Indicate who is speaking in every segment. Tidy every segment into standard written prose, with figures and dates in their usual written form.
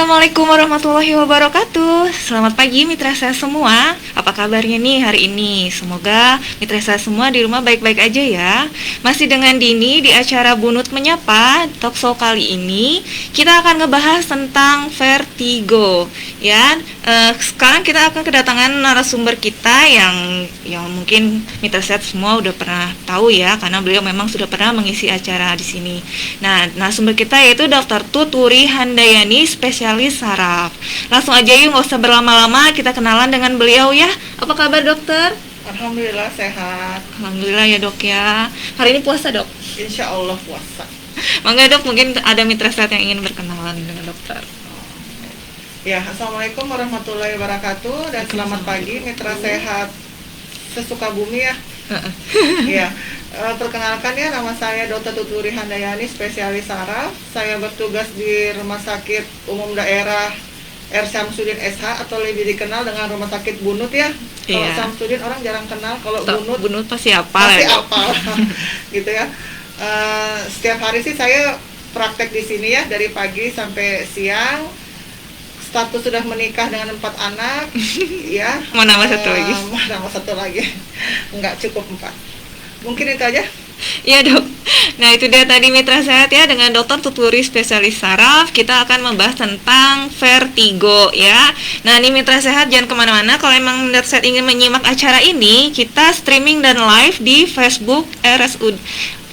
Speaker 1: Assalamualaikum warahmatullahi wabarakatuh. Selamat pagi mitra saya semua. Apa kabarnya nih hari ini? Semoga mitra saya semua di rumah baik-baik aja ya. Masih dengan Dini di acara Bunut Menyapa. Talkshow kali ini kita akan ngebahas tentang vertigo. Ya, sekarang kita akan kedatangan narasumber kita yang mungkin mitra saya semua udah pernah tahu ya, karena beliau memang sudah pernah mengisi acara di sini. Nah, narasumber kita yaitu Dr. Tuturi Handayani, spesialis saraf. Langsung aja yuk, nggak usah berlama-lama, kita kenalan dengan beliau ya. Apa kabar dokter?
Speaker 2: Alhamdulillah sehat.
Speaker 1: Alhamdulillah ya dok ya. Hari ini puasa dok?
Speaker 2: Insya Allah puasa.
Speaker 1: Mangga dok, mungkin ada mitra sehat yang ingin berkenalan dengan dokter.
Speaker 2: Ya, Assalamualaikum warahmatullahi wabarakatuh dan selamat pagi mitra sehat sesuka bumi ya. Ya, perkenalkan ya, nama saya Dr. Tuturi Handayani, spesialis saraf. Saya bertugas di Rumah Sakit Umum Daerah R. Syamsuddin SH atau lebih dikenal dengan Rumah Sakit Bunut ya. Kalau Syamsuddin orang jarang kenal, kalau
Speaker 1: Bunut pasti apal ya,
Speaker 2: apal. Gitu ya. Setiap hari sih saya praktek di sini ya, dari pagi sampai siang. Status sudah menikah dengan 4 anak. Ya.
Speaker 1: Mau nambah satu lagi?
Speaker 2: Mau nambah satu lagi. Enggak, cukup 4. Mungkin itu aja.
Speaker 1: Iya dok. Nah itu dia tadi mitra sehat ya, dengan Dr. Tuturi spesialis saraf. Kita akan membahas tentang vertigo ya. Nah ini mitra sehat jangan kemana-mana. Kalau emang mitra sehat ingin menyimak acara ini, kita streaming dan live di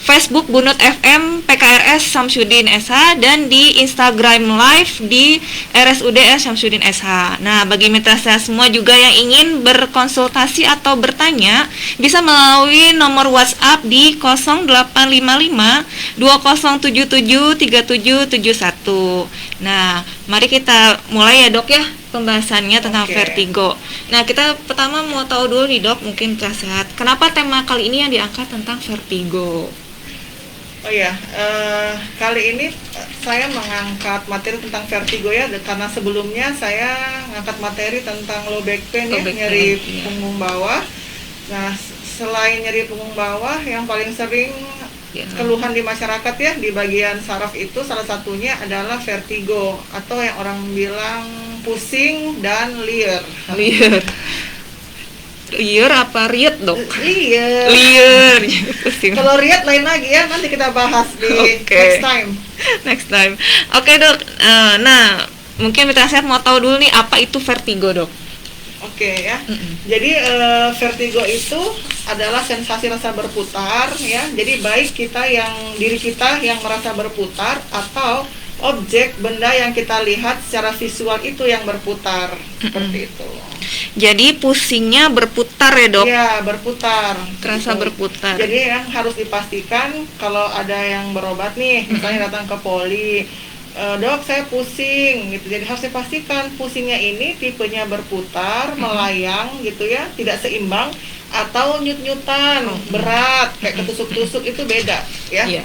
Speaker 1: Facebook Bunut FM PKRS Syamsuddin SH dan di Instagram Live di RSUD Syamsuddin SH. Nah, bagi mitra saya semua juga yang ingin berkonsultasi atau bertanya, bisa melalui nomor WhatsApp di 0855 2077 3771. Nah, mari kita mulai ya dok ya pembahasannya tentang vertigo. Nah, kita pertama mau tahu dulu nih dok, mungkin mitra sehat, kenapa tema kali ini yang diangkat tentang vertigo?
Speaker 2: Oh ya, kali ini saya mengangkat materi tentang vertigo ya, karena sebelumnya saya ngangkat materi tentang low back pain ya, nyeri punggung bawah. Nah, selain nyeri punggung bawah, yang paling sering keluhan di masyarakat ya, di bagian saraf itu salah satunya adalah vertigo, atau yang orang bilang pusing dan liar.
Speaker 1: Liar apa riet dok?
Speaker 2: Liar. Kalau riet lain lagi ya, nanti kita bahas di next time.
Speaker 1: Oke, dok. Nah, mungkin mitra sehat mau tahu dulu nih, apa itu vertigo dok?
Speaker 2: Oke ya. Jadi vertigo itu adalah sensasi rasa berputar ya. Jadi baik diri kita yang merasa berputar, atau objek benda yang kita lihat secara visual itu yang berputar. Seperti itu.
Speaker 1: Jadi pusingnya berputar ya dok?
Speaker 2: Iya, berputar.
Speaker 1: Terasa gitu. Berputar.
Speaker 2: Jadi yang harus dipastikan kalau ada yang berobat nih, misalnya datang ke poli, dok saya pusing gitu. Jadi harus dipastikan pusingnya ini tipenya berputar, melayang gitu ya, tidak seimbang, atau nyut-nyutan, berat, kayak ketusuk-tusuk, itu beda ya.
Speaker 1: Iya.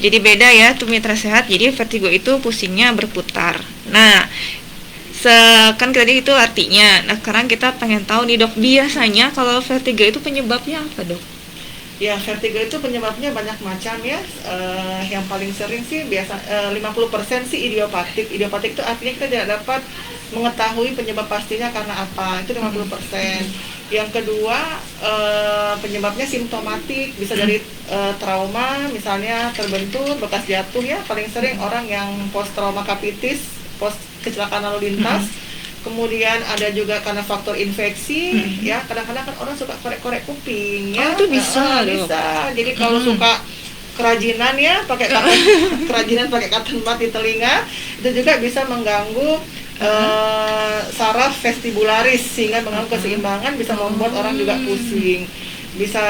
Speaker 1: Jadi beda ya tuh mitra sehat. Jadi vertigo itu pusingnya berputar. Nah, kan tadi itu artinya. Nah, sekarang kita pengen tahu nih dok, biasanya kalau vertigo itu penyebabnya apa dok?
Speaker 2: Ya, vertigo itu penyebabnya banyak macam ya. Yang paling sering sih 50% sih idiopatik. Idiopatik itu artinya kita tidak dapat mengetahui penyebab pastinya karena apa. Itu 50%. Yang kedua, penyebabnya simptomatik, bisa dari trauma, misalnya terbentur, bekas jatuh ya. Paling sering orang yang post trauma capitis, post kecelakaan lalu lintas. Kemudian ada juga karena faktor infeksi ya. Kadang-kadang kan orang suka korek-korek kuping ya.
Speaker 1: Itu bisa.
Speaker 2: Jadi kalau suka kerajinan ya, kerajinan pakai cotton bud di telinga, itu juga bisa mengganggu saraf vestibularis, sehingga mengganggu keseimbangan, bisa membuat orang juga pusing. Bisa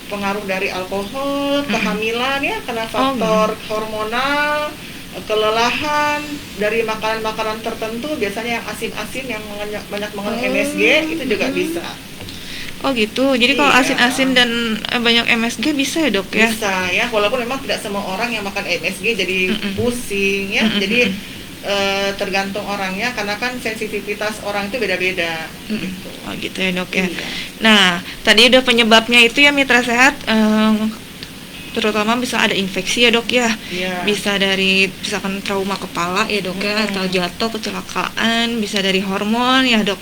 Speaker 2: pengaruh dari alkohol, kehamilan ya, karena faktor hormonal, kelelahan, dari makanan-makanan tertentu, biasanya yang asin-asin, yang banyak mengandung MSG, itu juga bisa.
Speaker 1: Oh gitu, jadi kalau asin-asin dan banyak MSG bisa ya dok ya?
Speaker 2: Bisa ya, walaupun memang tidak semua orang yang makan MSG jadi pusing ya. Jadi tergantung orangnya, karena kan sensitivitas orang itu beda-beda. Gitu.
Speaker 1: Oh gitu ya dok ya. Nah, tadi udah penyebabnya itu ya mitra sehat. terutama bisa ada infeksi ya dok ya,
Speaker 2: Iya.
Speaker 1: bisa dari misalkan trauma kepala ya dok ya, atau jatuh kecelakaan, bisa dari hormon ya dok.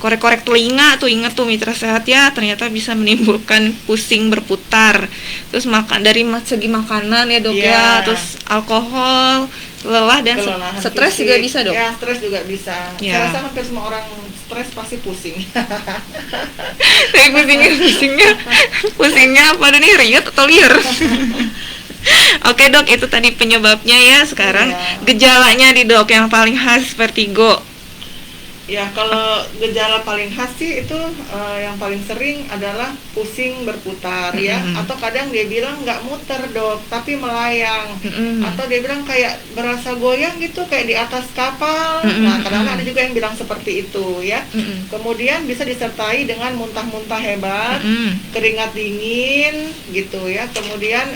Speaker 1: Korek-korek telinga tuh, ingat tuh mitra sehat ya, ternyata bisa menimbulkan pusing berputar. Terus makan dari segi makanan ya dok ya,
Speaker 2: Iya.
Speaker 1: terus alkohol, lelah dan
Speaker 2: Kelelahan
Speaker 1: stres
Speaker 2: fisik.
Speaker 1: juga bisa dok.
Speaker 2: Ya, stres juga bisa.
Speaker 1: Ya.
Speaker 2: Saya rasa hampir semua orang stres pasti pusing.
Speaker 1: Tapi pusingnya apa nih, riut atau liur? Oke dok, itu tadi penyebabnya ya. Sekarang
Speaker 2: Iya.
Speaker 1: gejalanya di dok yang paling khas vertigo.
Speaker 2: Ya, kalau gejala paling khas sih itu yang paling sering adalah pusing berputar ya, atau kadang dia bilang nggak muter dok, tapi melayang, atau dia bilang kayak berasa goyang gitu kayak di atas kapal. Nah, kadang-kadang ada juga yang bilang seperti itu ya. Kemudian bisa disertai dengan muntah-muntah hebat, keringat dingin gitu ya. Kemudian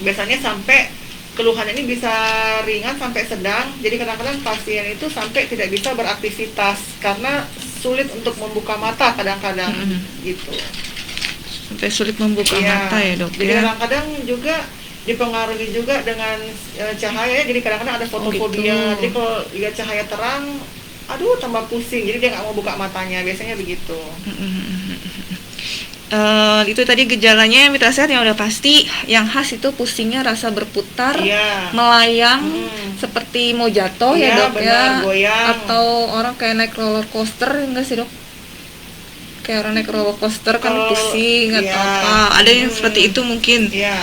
Speaker 2: biasanya sampai keluhan ini bisa ringan sampai sedang. Jadi kadang-kadang pasien itu sampai tidak bisa beraktivitas karena sulit untuk membuka mata kadang-kadang gitu.
Speaker 1: Sampai sulit membuka mata ya dok.
Speaker 2: Jadi
Speaker 1: ya.
Speaker 2: kadang-kadang juga dipengaruhi juga dengan cahaya. Jadi kadang-kadang ada fotofobia.
Speaker 1: gitu.
Speaker 2: Jadi kalau lihat cahaya terang, aduh tambah pusing. Jadi dia nggak mau buka matanya. Biasanya begitu.
Speaker 1: Itu tadi gejalanya yang mitra sehat yang udah pasti. Yang khas itu pusingnya rasa berputar,
Speaker 2: Iya.
Speaker 1: melayang, seperti mau jatuh ya
Speaker 2: Iya,
Speaker 1: dok
Speaker 2: benar,
Speaker 1: ya,
Speaker 2: goyang.
Speaker 1: atau orang kayak naik roller coaster enggak sih dok? Kayak orang naik roller coaster kan
Speaker 2: Kalau-
Speaker 1: pusing atau
Speaker 2: iya.
Speaker 1: apa, ada yang seperti itu mungkin.
Speaker 2: Iya.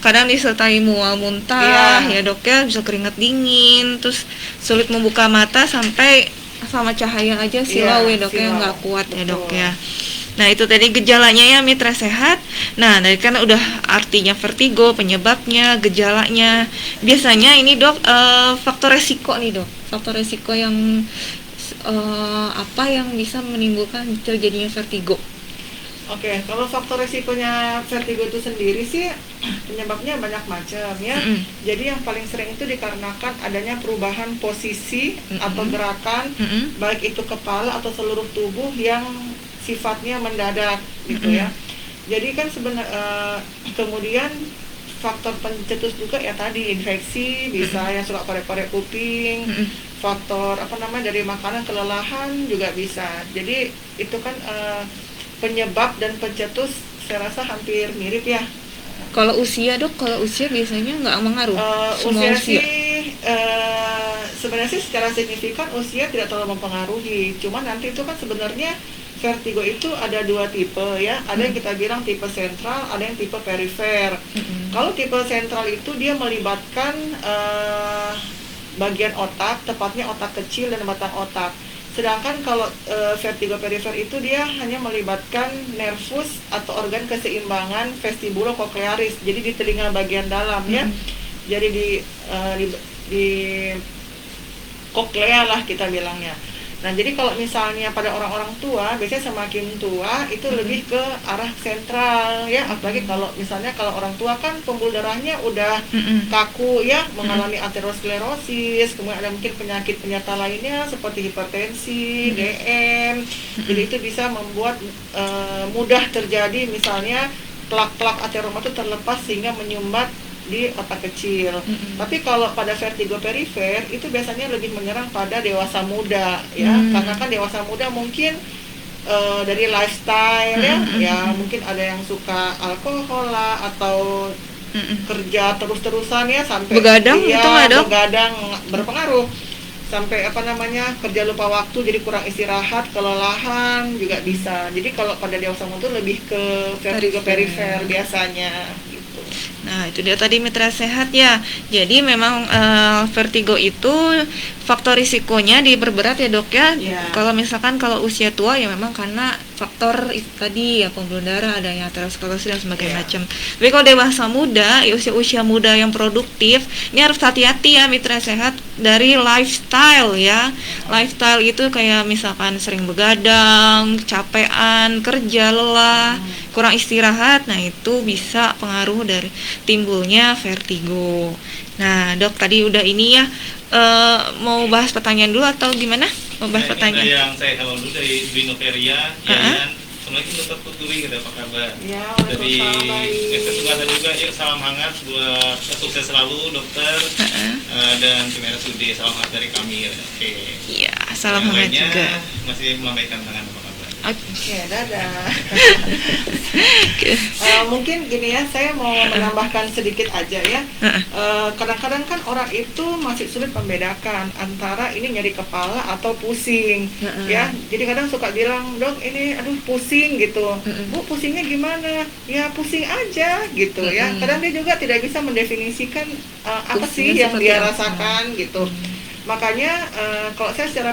Speaker 1: Kadang disertai mual muntah
Speaker 2: Iya.
Speaker 1: ya dok ya, bisa keringat dingin, terus sulit membuka mata sampai sama cahaya aja silau ya dok ya,
Speaker 2: silau.
Speaker 1: nggak kuat ya
Speaker 2: Betul.
Speaker 1: dok ya. Nah itu tadi gejalanya ya mitra sehat. Nah dari kan udah artinya vertigo, penyebabnya, gejalanya. Biasanya ini dok faktor resiko nih dok, faktor resiko yang apa yang bisa menimbulkan terjadinya vertigo.
Speaker 2: Oke, kalau faktor resikonya vertigo itu sendiri sih penyebabnya banyak macam ya. Jadi yang paling sering itu dikarenakan adanya perubahan posisi atau gerakan baik itu kepala atau seluruh tubuh yang sifatnya mendadak gitu ya. Jadi kan sebenarnya kemudian faktor pencetus juga ya tadi infeksi, bisa yang suka korek-korek kuping, faktor dari makanan, kelelahan juga bisa. Jadi itu kan penyebab dan pencetus saya rasa hampir mirip ya.
Speaker 1: Kalau usia dok, kalau usia biasanya nggak mengaruh. Semua
Speaker 2: Usia sih sebenarnya sih secara signifikan usia tidak terlalu mempengaruhi. Cuma nanti itu kan sebenarnya vertigo itu ada dua tipe ya. Ada yang kita bilang tipe sentral, ada yang tipe perifer. Kalau tipe sentral itu dia melibatkan bagian otak, tepatnya otak kecil dan batang otak. Sedangkan kalau vertigo perifer itu dia hanya melibatkan nervus atau organ keseimbangan vestibulo-koklearis. Jadi di telinga bagian dalam ya. Jadi di koklea lah kita bilangnya. Nah, jadi kalau misalnya pada orang-orang tua, biasanya semakin tua itu lebih ke arah sentral ya. Apalagi kalau misalnya kalau orang tua kan pembuluh darahnya udah kaku ya, mengalami aterosklerosis, kemudian ada mungkin penyakit penyerta lainnya seperti hipertensi, DM. Jadi itu bisa membuat mudah terjadi misalnya plak-plak ateroma itu terlepas sehingga menyumbat di otak kecil. Tapi kalau pada vertigo perifer itu biasanya lebih menyerang pada dewasa muda ya, karena kan dewasa muda mungkin dari lifestyle ya mungkin ada yang suka alkohol lah atau kerja terus-terusan ya sampai
Speaker 1: Begadang
Speaker 2: dia
Speaker 1: gitu nggak, Dok?
Speaker 2: begadang berpengaruh sampai kerja lupa waktu, jadi kurang istirahat, kelelahan juga bisa. Jadi kalau pada dewasa muda itu lebih ke vertigo perifer biasanya gitu.
Speaker 1: Nah itu dia tadi mitra sehat ya. Jadi memang vertigo itu faktor risikonya diperberat ya dok ya. Kalau misalkan kalau usia tua ya memang karena faktor itu tadi ya, pembuluh darah, adanya aterosklerosis dan sebagainya macam. Tapi kalau dewasa muda, ya usia muda yang produktif, ini harus hati-hati ya mitra sehat dari lifestyle ya. Lifestyle itu kayak misalkan sering begadang, capean, kerja lelah, kurang istirahat. Nah itu bisa pengaruh dari timbulnya vertigo. Nah dok tadi udah ini ya, mau bahas pertanyaan dulu atau gimana? Mau bahas pertanyaan?
Speaker 3: Yang saya hafal dulu dari Binoveria, Yayan Assalamualaikum Dokter Putri, apa kabar?
Speaker 2: Ya,
Speaker 3: Dari
Speaker 2: waalaikumsalam, baik.
Speaker 3: Sugata juga, yuk salam hangat buat sukses selalu dokter. Dan tim RSUD, salam hangat dari kami. Oke.
Speaker 1: Iya, salam
Speaker 3: Yang
Speaker 1: hangat
Speaker 3: lainnya
Speaker 1: juga.
Speaker 3: masih melambaikan tangan, apa kabar?
Speaker 2: Oke, dadah. Mungkin gini ya, saya mau menambahkan sedikit aja ya. Kadang-kadang kan orang itu masih sulit membedakan antara ini nyeri kepala atau pusing, ya. Jadi kadang suka bilang, dok ini aduh pusing gitu. Bu, pusingnya gimana? Ya pusing aja gitu ya. Kadang dia juga tidak bisa mendefinisikan apa sih
Speaker 1: Pusingnya
Speaker 2: yang
Speaker 1: seperti
Speaker 2: dia
Speaker 1: apa.
Speaker 2: rasakan gitu. Makanya kalau saya secara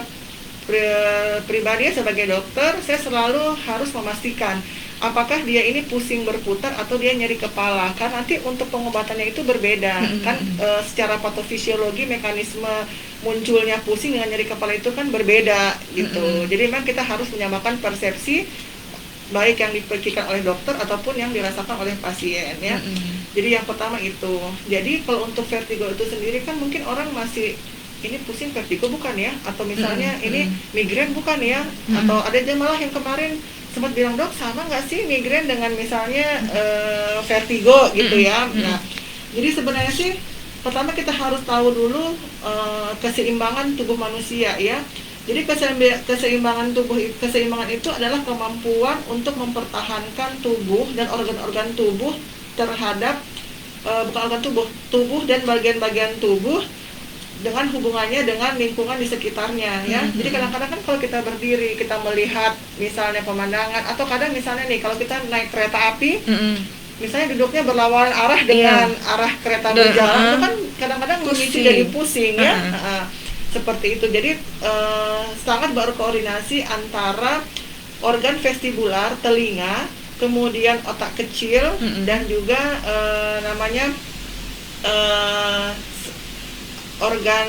Speaker 2: pribadi sebagai dokter, saya selalu harus memastikan apakah dia ini pusing berputar atau dia nyeri kepala, karena nanti untuk pengobatannya itu berbeda kan. Secara patofisiologi mekanisme munculnya pusing dengan nyeri kepala itu kan berbeda gitu. Jadi memang kita harus menyamakan persepsi baik yang dipikirkan oleh dokter ataupun yang dirasakan oleh pasien ya. Jadi yang pertama itu. Jadi kalau untuk vertigo itu sendiri kan mungkin orang masih ini pusing vertigo bukan ya, atau misalnya ini migrain bukan ya, atau ada aja malah yang kemarin sempat bilang, dok sama nggak sih migrain dengan misalnya vertigo gitu ya. Nah, jadi sebenarnya sih pertama kita harus tahu dulu keseimbangan tubuh manusia ya. Jadi keseimbangan itu adalah kemampuan untuk mempertahankan tubuh dan organ-organ tubuh terhadap bukan organ tubuh dan bagian-bagian tubuh dengan hubungannya dengan lingkungan di sekitarnya ya. Jadi kadang-kadang kan kalau kita berdiri, kita melihat misalnya pemandangan, atau kadang misalnya nih kalau kita naik kereta api, misalnya duduknya berlawanan arah dengan arah kereta berjalan, itu kan kadang-kadang memicu jadi pusing ya. Seperti itu. Jadi sangat berkoordinasi antara organ vestibular, telinga, kemudian otak kecil, dan juga namanya organ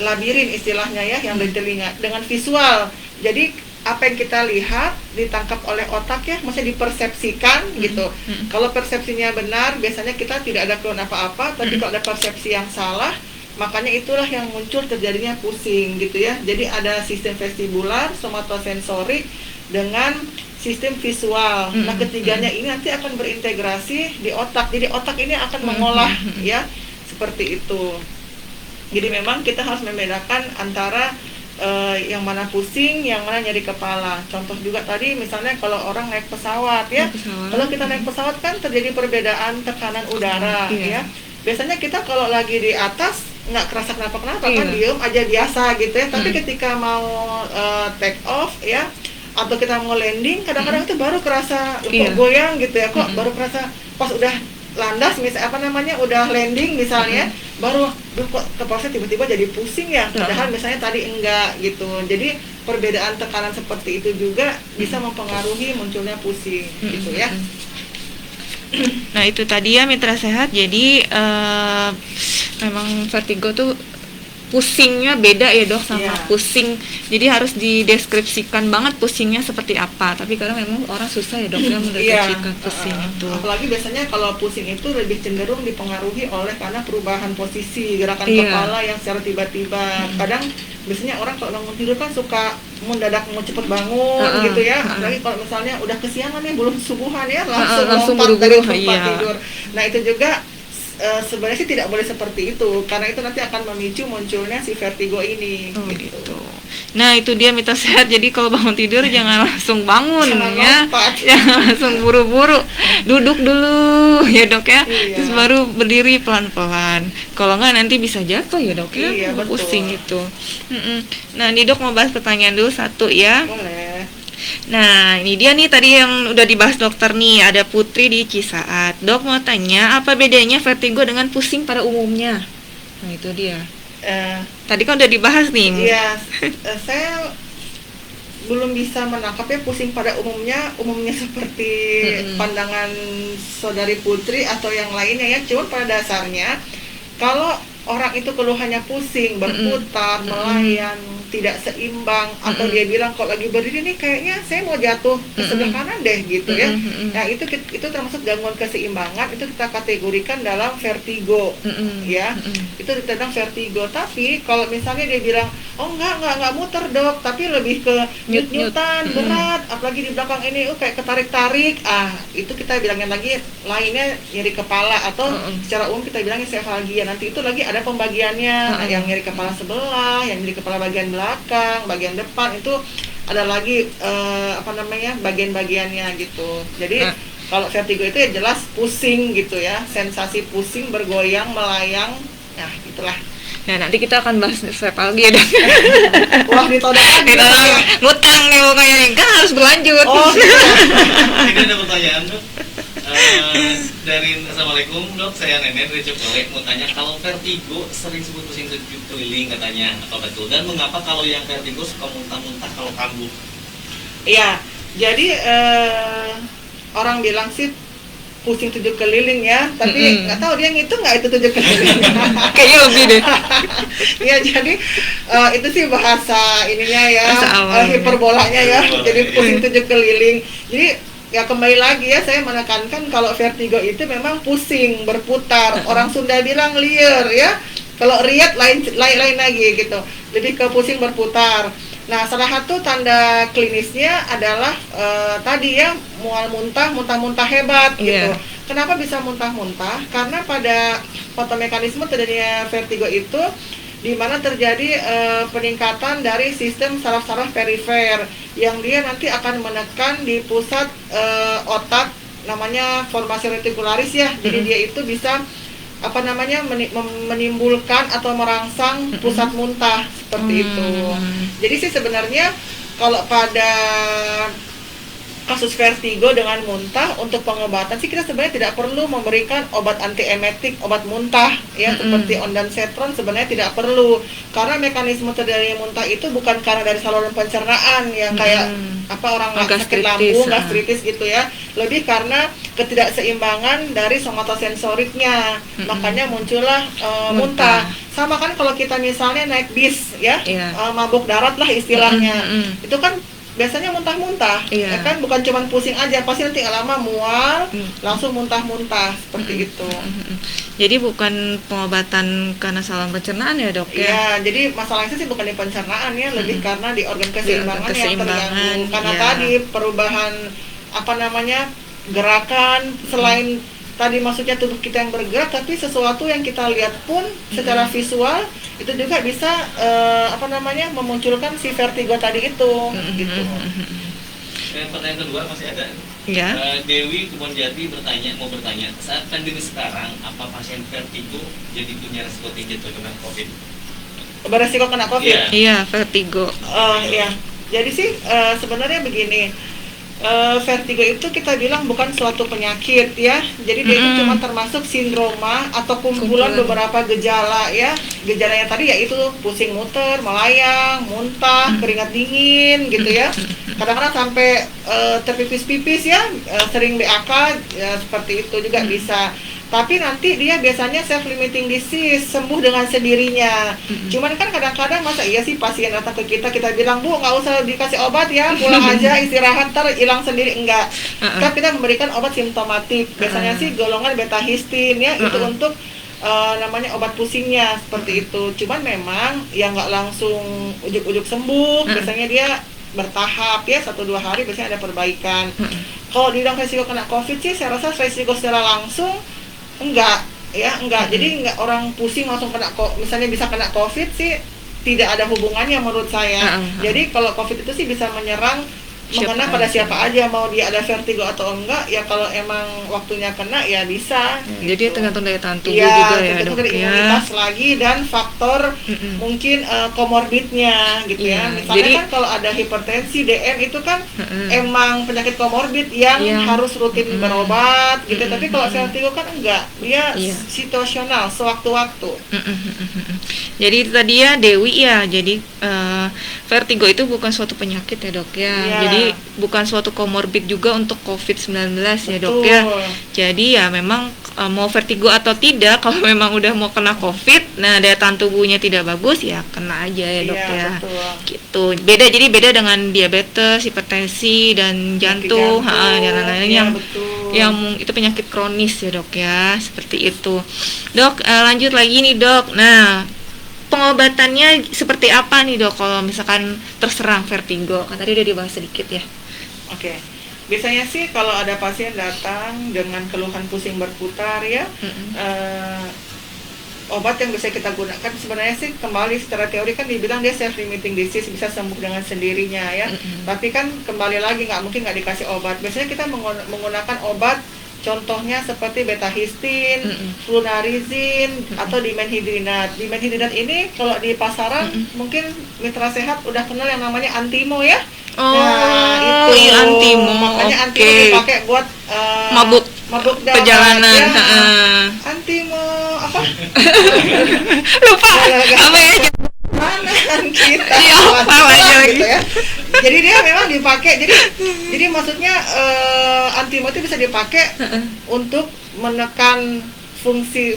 Speaker 2: labirin istilahnya ya, yang dari telinga, dengan visual. Jadi apa yang kita lihat ditangkap oleh otak ya, maksudnya dipersepsikan gitu. Kalau persepsinya benar, biasanya kita tidak ada keluhan apa-apa, tapi kalau ada persepsi yang salah, makanya itulah yang muncul terjadinya pusing gitu ya. Jadi ada sistem vestibular, somatosensorik dengan sistem visual. Nah, ketiganya ini nanti akan berintegrasi di otak. Jadi otak ini akan mengolah ya, seperti itu. Jadi memang kita harus membedakan antara yang mana pusing, yang mana nyeri kepala. Contoh juga tadi misalnya kalau orang naik pesawat ya. Kalau kita naik pesawat kan terjadi perbedaan tekanan udara ya. Biasanya kita kalau lagi di atas nggak kerasa kenapa-kenapa kan, diem aja biasa gitu ya. Tapi ketika mau take off ya, atau kita mau landing, kadang-kadang itu baru kerasa kok goyang gitu ya. Kok baru kerasa pas udah landas misalnya udah landing misalnya, baru kok kepala tiba-tiba jadi pusing ya, padahal misalnya tadi enggak gitu. Jadi perbedaan tekanan seperti itu juga bisa mempengaruhi munculnya pusing gitu ya.
Speaker 1: Nah itu tadi ya mitra sehat. Jadi memang vertigo tuh pusingnya beda ya dok sama pusing. Jadi harus dideskripsikan banget pusingnya seperti apa. Tapi kadang memang orang susah ya dok ya mendeskripsikan pusing itu.
Speaker 2: Apalagi biasanya kalau pusing itu lebih cenderung dipengaruhi oleh karena perubahan posisi gerakan kepala yang secara tiba-tiba. Kadang biasanya orang kalau bangun tidur kan suka mendadak mau cepet bangun gitu ya. Apalagi kalau misalnya udah kesiangan ya, belum subuhan ya, langsung lompat dari tempat tidur. Nah itu juga sebenarnya sih tidak boleh seperti itu, karena itu nanti akan memicu munculnya si vertigo ini. Gitu.
Speaker 1: Nah itu dia mitra sehat. Jadi kalau bangun tidur jangan langsung bangun ya,
Speaker 2: lompat.
Speaker 1: jangan langsung buru-buru, duduk dulu ya dok ya, terus baru berdiri pelan-pelan. Kalau nggak nanti bisa jatuh ya dok ya, pusing itu. Nah ini dok mau bahas pertanyaan dulu satu ya.
Speaker 2: Boleh.
Speaker 1: Nah ini dia nih tadi yang udah dibahas dokter nih, ada Putri di Cisaat. Dok mau tanya, apa bedanya vertigo dengan pusing pada umumnya? Nah itu dia. Tadi kan udah dibahas nih.
Speaker 2: Iya, saya belum bisa menangkapnya pusing pada umumnya seperti pandangan saudari Putri atau yang lainnya ya. Cuma pada dasarnya kalau orang itu keluhannya pusing, berputar, melayang, tidak seimbang, atau dia bilang kalau lagi berdiri nih kayaknya saya mau jatuh ke sebelah kanan deh gitu ya. Nah itu termasuk gangguan keseimbangan, itu kita kategorikan dalam vertigo ya. Itu tentang vertigo. Tapi kalau misalnya dia bilang oh enggak muter dok, tapi lebih ke nyut-nyutan berat, apalagi di belakang ini kayak ketarik-tarik, itu kita bilangnya lagi lainnya nyeri kepala, atau secara umum kita bilangnya sefalgia. Nanti itu lagi ada pembagiannya, yang nyeri kepala sebelah, yang nyeri kepala bagian belakang, bagian depan, itu ada lagi bagian-bagiannya gitu. Jadi kalau vertigo itu ya jelas pusing gitu ya, sensasi pusing, bergoyang, melayang, nah itulah.
Speaker 1: Nah nanti kita akan bahas sefalgia dong.
Speaker 2: Wah ditodong lagi.
Speaker 1: Ngutang nih pokoknya nih, kan harus berlanjut.
Speaker 3: Ini ada pertanyaan dok. Dari Assalamualaikum dok, saya Nenek dari Cipolek, mau tanya kalau vertigo sering sebut pusing tujuh keliling katanya, apa betul? Dan mengapa kalau yang vertigo suka muntah-muntah kalau kambuh?
Speaker 2: Iya, jadi orang bilang sih pusing 7 keliling ya, tapi nggak tahu dia ngitung nggak itu 7 keliling.
Speaker 1: Kayaknya lebih deh.
Speaker 2: Ya jadi itu sih bahasa ininya ya, hiperbolanya ya. Jadi pusing 7 keliling. Jadi ya kembali lagi ya, saya menekankan kalau vertigo itu memang pusing berputar. Orang Sunda bilang liar ya. Kalau riat lain lagi gitu. Lebih ke pusing berputar. Nah, salah satu tanda klinisnya adalah tadi ya, mual muntah hebat gitu. Kenapa bisa muntah-muntah? Karena pada fotomekanisme terjadinya vertigo itu di mana terjadi peningkatan dari sistem saraf-saraf perifer yang dia nanti akan menekan di pusat otak namanya formasi retikularis ya. Jadi dia itu bisa menimbulkan atau merangsang pusat muntah seperti itu. Jadi sih sebenarnya kalau pada kasus vertigo dengan muntah, untuk pengobatan sih kita sebenarnya tidak perlu memberikan obat antiemetik, obat muntah ya, seperti ondansetron sebenarnya tidak perlu, karena mekanisme terjadinya muntah itu bukan karena dari saluran pencernaan yang kayak orang sakit lambung, gastritis gitu ya, lebih karena ketidakseimbangan dari somatosensoriknya, makanya muncullah muntah. Sama kan kalau kita misalnya naik bis ya, mabuk darat lah istilahnya, itu kan biasanya muntah-muntah, ya kan, bukan cuma pusing aja, pasti nanti lama mual, langsung muntah-muntah seperti itu.
Speaker 1: Jadi bukan pengobatan karena saluran pencernaan ya dok ya? Iya,
Speaker 2: jadi masalahnya sih bukan di pencernaan ya, lebih karena di organ keseimbangan yang terganggu. Karena tadi perubahan gerakan, selain tadi maksudnya tubuh kita yang bergerak, tapi sesuatu yang kita lihat pun secara visual itu juga bisa memunculkan si vertigo tadi itu gitu.
Speaker 3: Pertanyaan kedua masih ada. Dewi Kebonjati mau bertanya, saat pandemi sekarang apa pasien vertigo jadi punya resiko tinggi terkena COVID?
Speaker 2: Beresiko kena COVID?
Speaker 1: Iya, vertigo.
Speaker 2: Iya. Jadi sih sebenarnya begini, vertigo itu kita bilang bukan suatu penyakit ya, jadi dia itu cuma termasuk sindroma atau kumpulan beberapa gejala ya. Gejalanya tadi yaitu pusing muter, melayang, muntah, keringat dingin gitu ya, kadang-kadang sampai terpipis-pipis ya, sering BAK ya, seperti itu juga bisa. Tapi nanti dia biasanya self-limiting disease, sembuh dengan sendirinya. Cuman kan kadang-kadang masa iya sih pasien datang ke kita bilang, Bu nggak usah dikasih obat ya, pulang aja istirahat, ntar hilang sendiri. Enggak, kan kita memberikan obat simptomatik, biasanya sih golongan beta histin ya, itu untuk namanya obat pusingnya seperti itu. Cuman memang ya nggak langsung ujuk-ujuk sembuh, biasanya dia bertahap ya, 1-2 hari biasanya ada perbaikan. Kalau dibilang resiko kena COVID sih, saya rasa resiko secara langsung enggak. Jadi enggak orang pusing langsung kena, misalnya bisa kena COVID sih tidak ada hubungannya menurut saya. Jadi kalau COVID itu sih bisa menyerang, mengena pada siapa aja, mau dia ada vertigo atau enggak ya, kalau emang waktunya kena ya bisa.
Speaker 1: Jadi tergantung daya tahan tubuh juga ya dok
Speaker 2: dari imunitas lagi, dan faktor mungkin komorbidnya gitu ya. Misalnya kan kalau ada hipertensi, DM itu kan emang penyakit komorbid yang harus rutin berobat gitu. Tapi kalau vertigo kan enggak, dia situasional, sewaktu-waktu.
Speaker 1: Jadi itu tadi ya Dewi ya, jadi vertigo itu bukan suatu penyakit ya dok ya.
Speaker 2: Iya.
Speaker 1: Jadi bukan suatu komorbid juga untuk COVID-19 ya dok ya. Jadi ya memang mau vertigo atau tidak, kalau memang udah mau kena COVID, nah daya tahan tubuhnya tidak bagus ya kena aja ya dok
Speaker 2: Iya,
Speaker 1: ya.
Speaker 2: betul.
Speaker 1: Gitu. Jadi beda dengan diabetes, hipertensi dan jantung, dan lain-lain
Speaker 2: Iya,
Speaker 1: yang
Speaker 2: betul.
Speaker 1: yang itu penyakit kronis ya dok ya, seperti itu. Dok, lanjut lagi nih dok. Nah, pengobatannya seperti apa nih dok kalau misalkan terserang vertigo? Kan tadi udah dibahas sedikit ya.
Speaker 2: Oke. Biasanya sih kalau ada pasien datang dengan keluhan pusing berputar ya, obat yang bisa kita gunakan sebenarnya sih kembali secara teori kan dibilang dia self-limiting disease, bisa sembuh dengan sendirinya ya. Tapi kan kembali lagi nggak mungkin nggak dikasih obat. Biasanya kita menggunakan obat, contohnya seperti betahistin, flunarizin, atau dimenhidrinat. Dimenhidrinat ini kalau di pasaran mungkin mitra sehat udah kenal yang namanya Antimo ya.
Speaker 1: Oh,
Speaker 2: itu
Speaker 1: Antimo.
Speaker 2: makanya
Speaker 1: Oke.
Speaker 2: Antimo dipakai buat
Speaker 1: Mabuk
Speaker 2: dalam
Speaker 1: perjalanan.
Speaker 2: ya.
Speaker 1: Heeh.
Speaker 2: Antimo apa?
Speaker 1: Lupa apa ya?
Speaker 2: Mana kita?
Speaker 1: Iya, hafal aja lagi.
Speaker 2: Gitu ya. Jadi dia memang dipakai. Jadi maksudnya Antimo itu bisa dipakai untuk menekan fungsi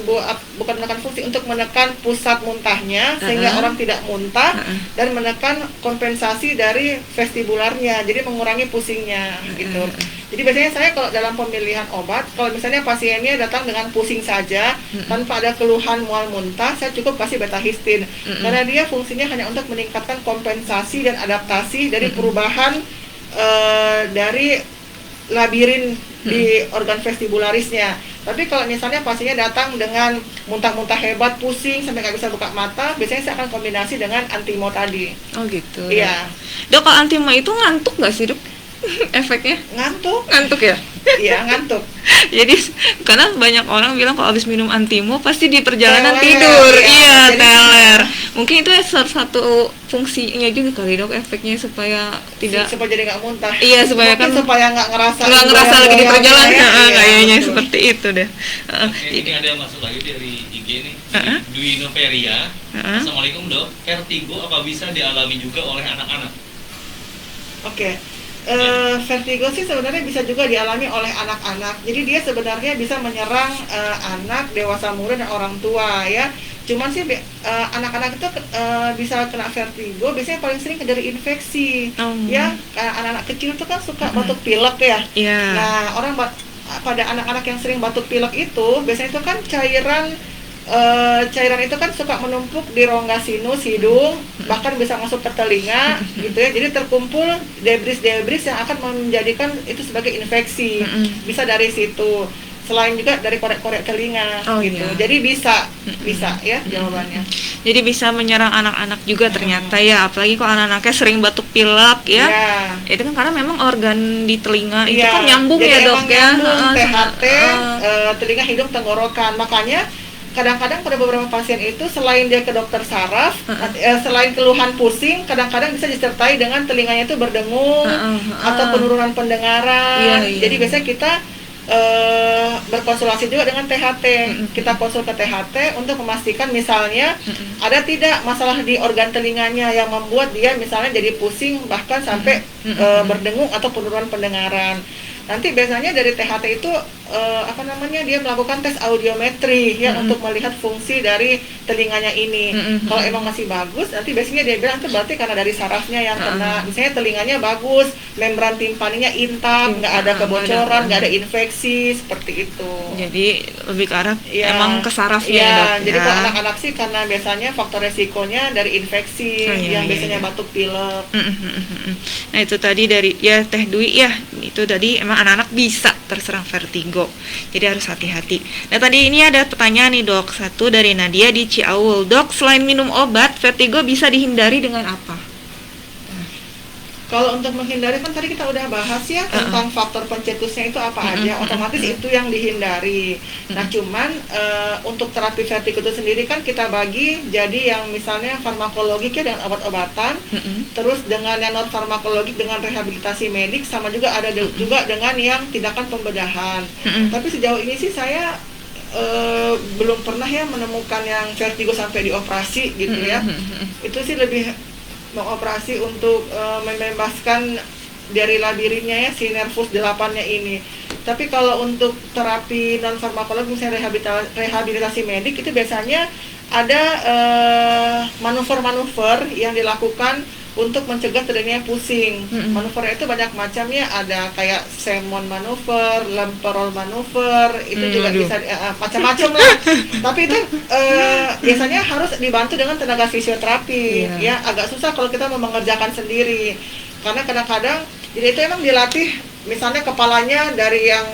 Speaker 2: bukan menekan fungsi, untuk menekan pusat muntahnya sehingga orang tidak muntah dan menekan kompensasi dari vestibularnya, jadi mengurangi pusingnya gitu. Jadi biasanya saya kalau dalam pemilihan obat, kalau misalnya pasiennya datang dengan pusing saja tanpa ada keluhan mual muntah, saya cukup kasih betahistin karena dia fungsinya hanya untuk meningkatkan kompensasi dan adaptasi dari perubahan dari labirin di organ vestibularisnya. Tapi kalau misalnya pasiennya datang dengan muntah-muntah hebat, pusing sampai nggak bisa buka mata, biasanya saya akan kombinasi dengan Antimo tadi.
Speaker 1: Oh gitu.
Speaker 2: Iya.
Speaker 1: Dok, kalau Antimo itu ngantuk nggak sih dok? Efeknya?
Speaker 2: Ngantuk
Speaker 1: Ya.
Speaker 2: iya ngantuk.
Speaker 1: Jadi karena banyak orang bilang kalau habis minum Antimo pasti di perjalanan
Speaker 2: Teler,
Speaker 1: tidur.
Speaker 2: iya.
Speaker 1: Iya,
Speaker 2: Jadi-
Speaker 1: teler. Mungkin itu salah satu fungsinya juga kali dok, efeknya supaya tidak.
Speaker 2: supaya jadi nggak muntah.
Speaker 1: Iya, supaya
Speaker 2: Mungkin
Speaker 1: kan
Speaker 2: supaya nggak ngerasa
Speaker 1: lagi di perjalanan.
Speaker 2: ya. Iya,
Speaker 1: Kayaknya
Speaker 2: betul.
Speaker 1: seperti itu deh.
Speaker 3: Ini ada yang masuk lagi dari IG nih, Dwi Noveria.
Speaker 1: Heeh.
Speaker 3: Assalamualaikum dok, vertigo apa bisa dialami juga oleh anak-anak?
Speaker 2: Oke. Vertigo sih sebenarnya bisa juga dialami oleh anak-anak. Jadi dia sebenarnya bisa menyerang anak, dewasa muda, dan orang tua ya. Cuman sih anak-anak itu bisa kena vertigo biasanya paling sering dari infeksi. Ya, anak-anak kecil itu kan suka batuk pilek ya.
Speaker 1: Iya.
Speaker 2: Nah, pada anak-anak yang sering batuk pilek itu biasanya itu kan cairan itu kan suka menumpuk di rongga sinus hidung, bahkan bisa masuk ke telinga gitu ya. Jadi terkumpul debris yang akan menjadikan itu sebagai infeksi. Bisa dari situ. Selain juga dari korek-korek telinga gitu.
Speaker 1: Iya.
Speaker 2: Jadi bisa ya jawabannya.
Speaker 1: Jadi bisa menyerang anak-anak juga ternyata ya, apalagi kalau anak-anaknya sering batuk pilek ya.
Speaker 2: Iya.
Speaker 1: Itu kan karena memang organ di telinga itu
Speaker 2: Iya,
Speaker 1: kan nyambung
Speaker 2: jadi
Speaker 1: ya dok
Speaker 2: emang
Speaker 1: ya.
Speaker 2: nyambung, THT, telinga, hidung, tenggorokan. Makanya kadang-kadang pada beberapa pasien itu selain dia ke dokter saraf, selain keluhan pusing, kadang-kadang bisa disertai dengan telinganya itu berdengung atau penurunan pendengaran.
Speaker 1: Iya.
Speaker 2: Jadi biasanya kita berkonsultasi juga dengan THT. Kita konsul ke THT untuk memastikan misalnya ada tidak masalah di organ telinganya yang membuat dia misalnya jadi pusing bahkan sampai berdengung atau penurunan pendengaran. Nanti biasanya dari THT itu dia melakukan tes audiometri ya untuk melihat fungsi dari telinganya ini. Kalau emang masih bagus, nanti biasanya dia bilang itu berarti karena dari sarafnya yang kena. Misalnya telinganya bagus, membran timpaninya intak, nggak ada kebocoran, nggak ada infeksi, seperti itu.
Speaker 1: Jadi lebih ke arah
Speaker 2: Ya,
Speaker 1: emang ke sarafnya
Speaker 2: ya,
Speaker 1: dok.
Speaker 2: jadi
Speaker 1: ya.
Speaker 2: kalau anak-anak sih karena biasanya faktor resikonya dari infeksi yang biasanya batuk pilek.
Speaker 1: Nah itu tadi dari ya Teh Dwi ya, itu tadi emang anak-anak bisa terserang vertigo, jadi harus hati-hati. Nah tadi ini ada pertanyaan nih dok, satu dari Nadia di Ciaul. Dok, selain minum obat, vertigo bisa dihindari dengan apa?
Speaker 2: Kalau untuk menghindari kan tadi kita udah bahas ya tentang faktor pencetusnya itu apa aja, otomatis itu yang dihindari. Nah cuman untuk terapi vertigo itu sendiri kan kita bagi jadi yang misalnya farmakologik ya dengan obat-obatan, terus dengan yang non farmakologik dengan rehabilitasi medik, sama juga ada juga dengan yang tindakan pembedahan. Tapi sejauh ini sih saya belum pernah ya menemukan yang vertigo sampai dioperasi gitu ya. Itu sih lebih mengoperasi untuk membebaskan dari labirinnya ya si nervus 8-nya ini. Tapi kalau untuk terapi non farmakologi misalnya rehabilitasi medik itu biasanya ada manuver-manuver yang dilakukan untuk mencegah terjadinya pusing. Manuvernya itu banyak macamnya, ada kayak Semon manuver, Lemperol manuver, itu juga bisa macam-macam lah. Tapi itu biasanya harus dibantu dengan tenaga fisioterapi. Ya, agak susah kalau kita mau mengerjakan sendiri. Karena kadang-kadang jadi itu emang dilatih, misalnya kepalanya dari yang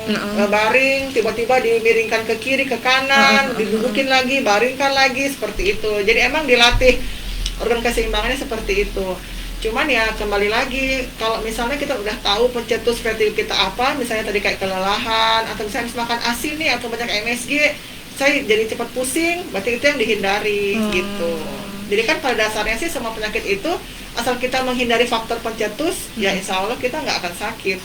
Speaker 2: baring tiba-tiba dimiringkan ke kiri ke kanan, didudukin lagi, baringkan lagi, seperti itu. Jadi emang dilatih organ keseimbangannya seperti itu. Cuman ya kembali lagi, kalau misalnya kita udah tahu pencetus vertigo kita apa, misalnya tadi kayak kelelahan atau misalnya makan asin nih atau banyak MSG, saya jadi cepat pusing, berarti itu yang dihindari gitu. Jadi kan pada dasarnya sih semua penyakit itu asal kita menghindari faktor pencetus, ya insya Allah kita nggak akan sakit.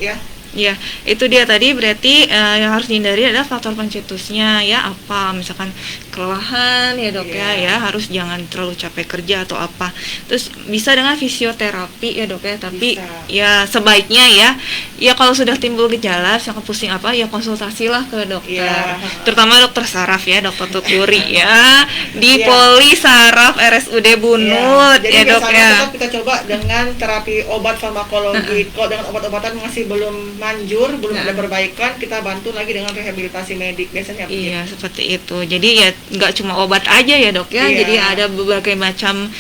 Speaker 2: Ya.
Speaker 1: Ya, itu dia tadi berarti yang harus dihindari adalah faktor pencetusnya ya, apa misalkan kelelahan ya dok ya harus jangan terlalu capek kerja atau apa. Terus bisa dengan fisioterapi ya dok ya, tapi ya sebaiknya ya kalau sudah timbul gejala misalkan pusing apa ya konsultasilah ke dokter, terutama dokter saraf ya, dokter Tuturi ya di Poli Saraf RSUD Bunut ya dok ya.
Speaker 2: Jadi kita coba dengan terapi obat farmakologi. Kalau dengan obat-obatan masih belum manjur, belum ada perbaikan, kita bantu lagi dengan rehabilitasi medik biasanya.
Speaker 1: Iya, seperti itu. Jadi ya nggak cuma obat aja ya dok ya, jadi ada berbagai macam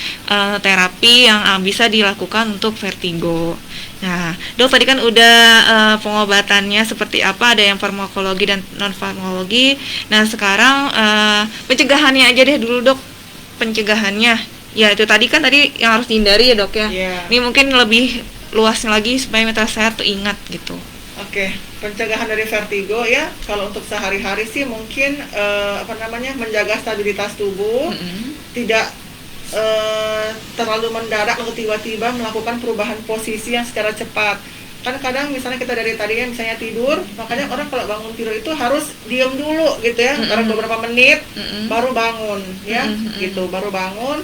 Speaker 1: terapi yang bisa dilakukan untuk vertigo. Nah dok tadi kan udah pengobatannya seperti apa, ada yang farmakologi dan non farmakologi. Nah sekarang pencegahannya aja deh dulu dok, pencegahannya. Ya itu tadi yang harus dihindari ya dok ya. Ini mungkin lebih luas lagi supaya mitra sehat tuh ingat gitu.
Speaker 2: Oke, pencegahan dari vertigo ya, kalau untuk sehari-hari sih mungkin menjaga stabilitas tubuh, tidak terlalu mendadak atau tiba-tiba melakukan perubahan posisi yang secara cepat. Kan kadang misalnya kita dari tadinya misalnya tidur, makanya orang kalau bangun tidur itu harus diam dulu gitu ya, karena beberapa menit baru bangun ya, gitu, baru bangun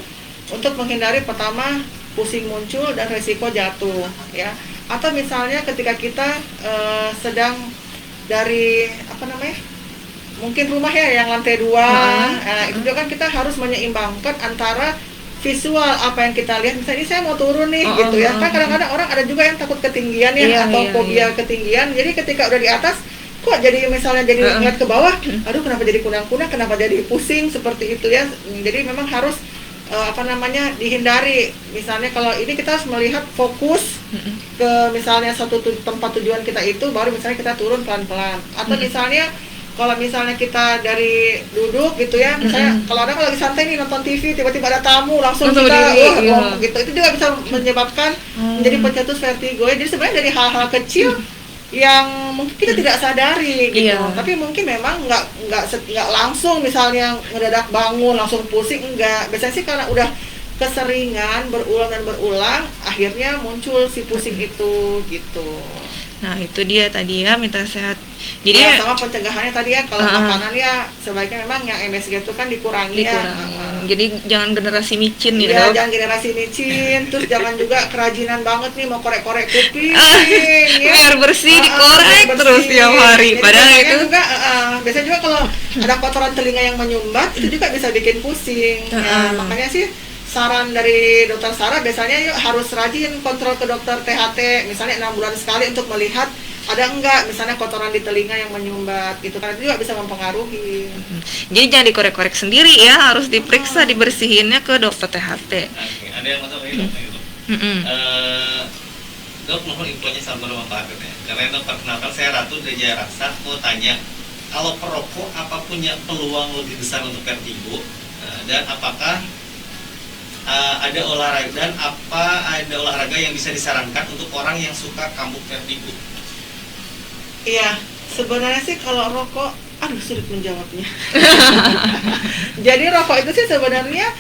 Speaker 2: untuk menghindari pertama pusing muncul dan resiko jatuh ya. Atau misalnya ketika kita sedang dari mungkin rumah ya yang lantai 2, itu juga kan kita harus menyeimbangkan antara visual apa yang kita lihat, misalnya ini saya mau turun nih gitu ya. Kan kadang-kadang orang ada juga yang takut ketinggian ya, atau fobia ketinggian. Jadi ketika udah di atas kok jadi misalnya jadi ngeliat ke bawah, aduh kenapa jadi kunang-kunang, kenapa jadi pusing, seperti itu ya. Jadi memang harus dihindari. Misalnya kalau ini kita harus melihat fokus ke misalnya satu tempat tujuan kita itu, baru misalnya kita turun pelan-pelan. Atau misalnya kalau misalnya kita dari duduk gitu ya, misalnya kalau ada lagi santai nih nonton TV, tiba-tiba ada tamu langsung kita gitu, itu juga bisa menyebabkan menjadi pencetus vertigo. Jadi sebenarnya dari hal-hal kecil yang mungkin kita tidak sadari gitu, tapi mungkin memang nggak langsung misalnya ngedadak bangun langsung pusing, enggak. Biasanya sih karena udah keseringan berulang, akhirnya muncul si pusing itu gitu.
Speaker 1: Nah itu dia tadi ya mitra sehat. Jadi
Speaker 2: sama pencegahannya tadi ya, kalau makanan ya sebaiknya memang yang MSG itu kan dikurangi.
Speaker 1: Jadi jangan generasi micin
Speaker 2: ya. Jangan generasi micin, terus jangan juga kerajinan banget nih mau korek-korek kuping.
Speaker 1: Biar bersih dikorek terus tiap hari.
Speaker 2: Jadi
Speaker 1: padahal itu
Speaker 2: juga biasanya juga kalau ada kotoran telinga yang menyumbat itu juga bisa bikin pusing. Makanya sih saran dari dokter Sarah biasanya harus rajin kontrol ke dokter THT, misalnya 6 bulan sekali untuk melihat ada enggak misalnya kotoran di telinga yang menyumbat gitu, karena itu juga bisa mempengaruhi.
Speaker 3: Jadi
Speaker 1: jangan dikorek-korek sendiri ya, harus diperiksa dibersihinnya ke dokter THT.
Speaker 3: Ada yang masuk lagi dok? Dok, mohon infonya sama Pak ya. Karena dok perkenalkan saya Ratu dari Jaya Raksa, mau tanya kalau perokok apa punya peluang lebih besar untuk vertigo, dan apakah ada olahraga yang bisa disarankan untuk orang yang suka kambuh vertigo?
Speaker 2: Iya, sebenarnya sih kalau rokok, sulit menjawabnya. Jadi rokok itu sih sebenarnya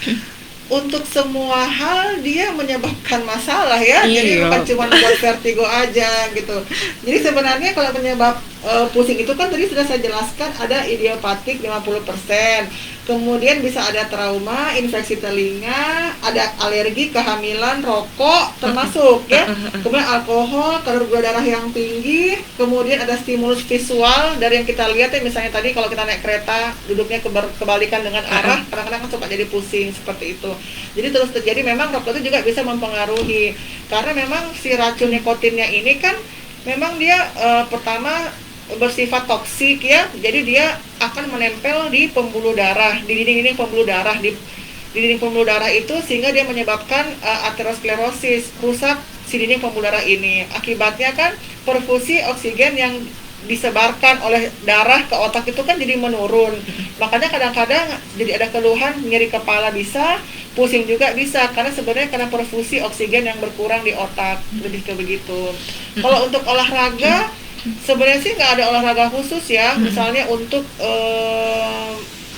Speaker 2: untuk semua hal dia menyebabkan masalah ya. Jadi bukan cuma buat vertigo aja gitu. Jadi sebenarnya kalau penyebab pusing itu kan tadi sudah saya jelaskan, ada idiopatik 50%, kemudian bisa ada trauma, infeksi telinga, ada alergi, kehamilan, rokok termasuk ya, kemudian alkohol, kadar gula darah yang tinggi, kemudian ada stimulus visual dari yang kita lihat ya, misalnya tadi kalau kita naik kereta duduknya kebalikan dengan arah, kadang-kadang kan suka jadi pusing seperti itu. Jadi terus terjadi, memang rokok itu juga bisa mempengaruhi karena memang si racun nikotinnya ini kan memang dia pertama bersifat toksik ya, jadi dia akan menempel di pembuluh darah, di dinding-dinding pembuluh darah, di dinding pembuluh darah itu, sehingga dia menyebabkan aterosklerosis, rusak si dinding pembuluh darah ini. Akibatnya kan perfusi oksigen yang disebarkan oleh darah ke otak itu kan jadi menurun. Makanya kadang-kadang jadi ada keluhan nyeri kepala bisa, pusing juga bisa, karena sebenarnya karena perfusi oksigen yang berkurang di otak, lebih ke begitu. Kalau untuk olahraga sebenarnya sih nggak ada olahraga khusus ya, misalnya untuk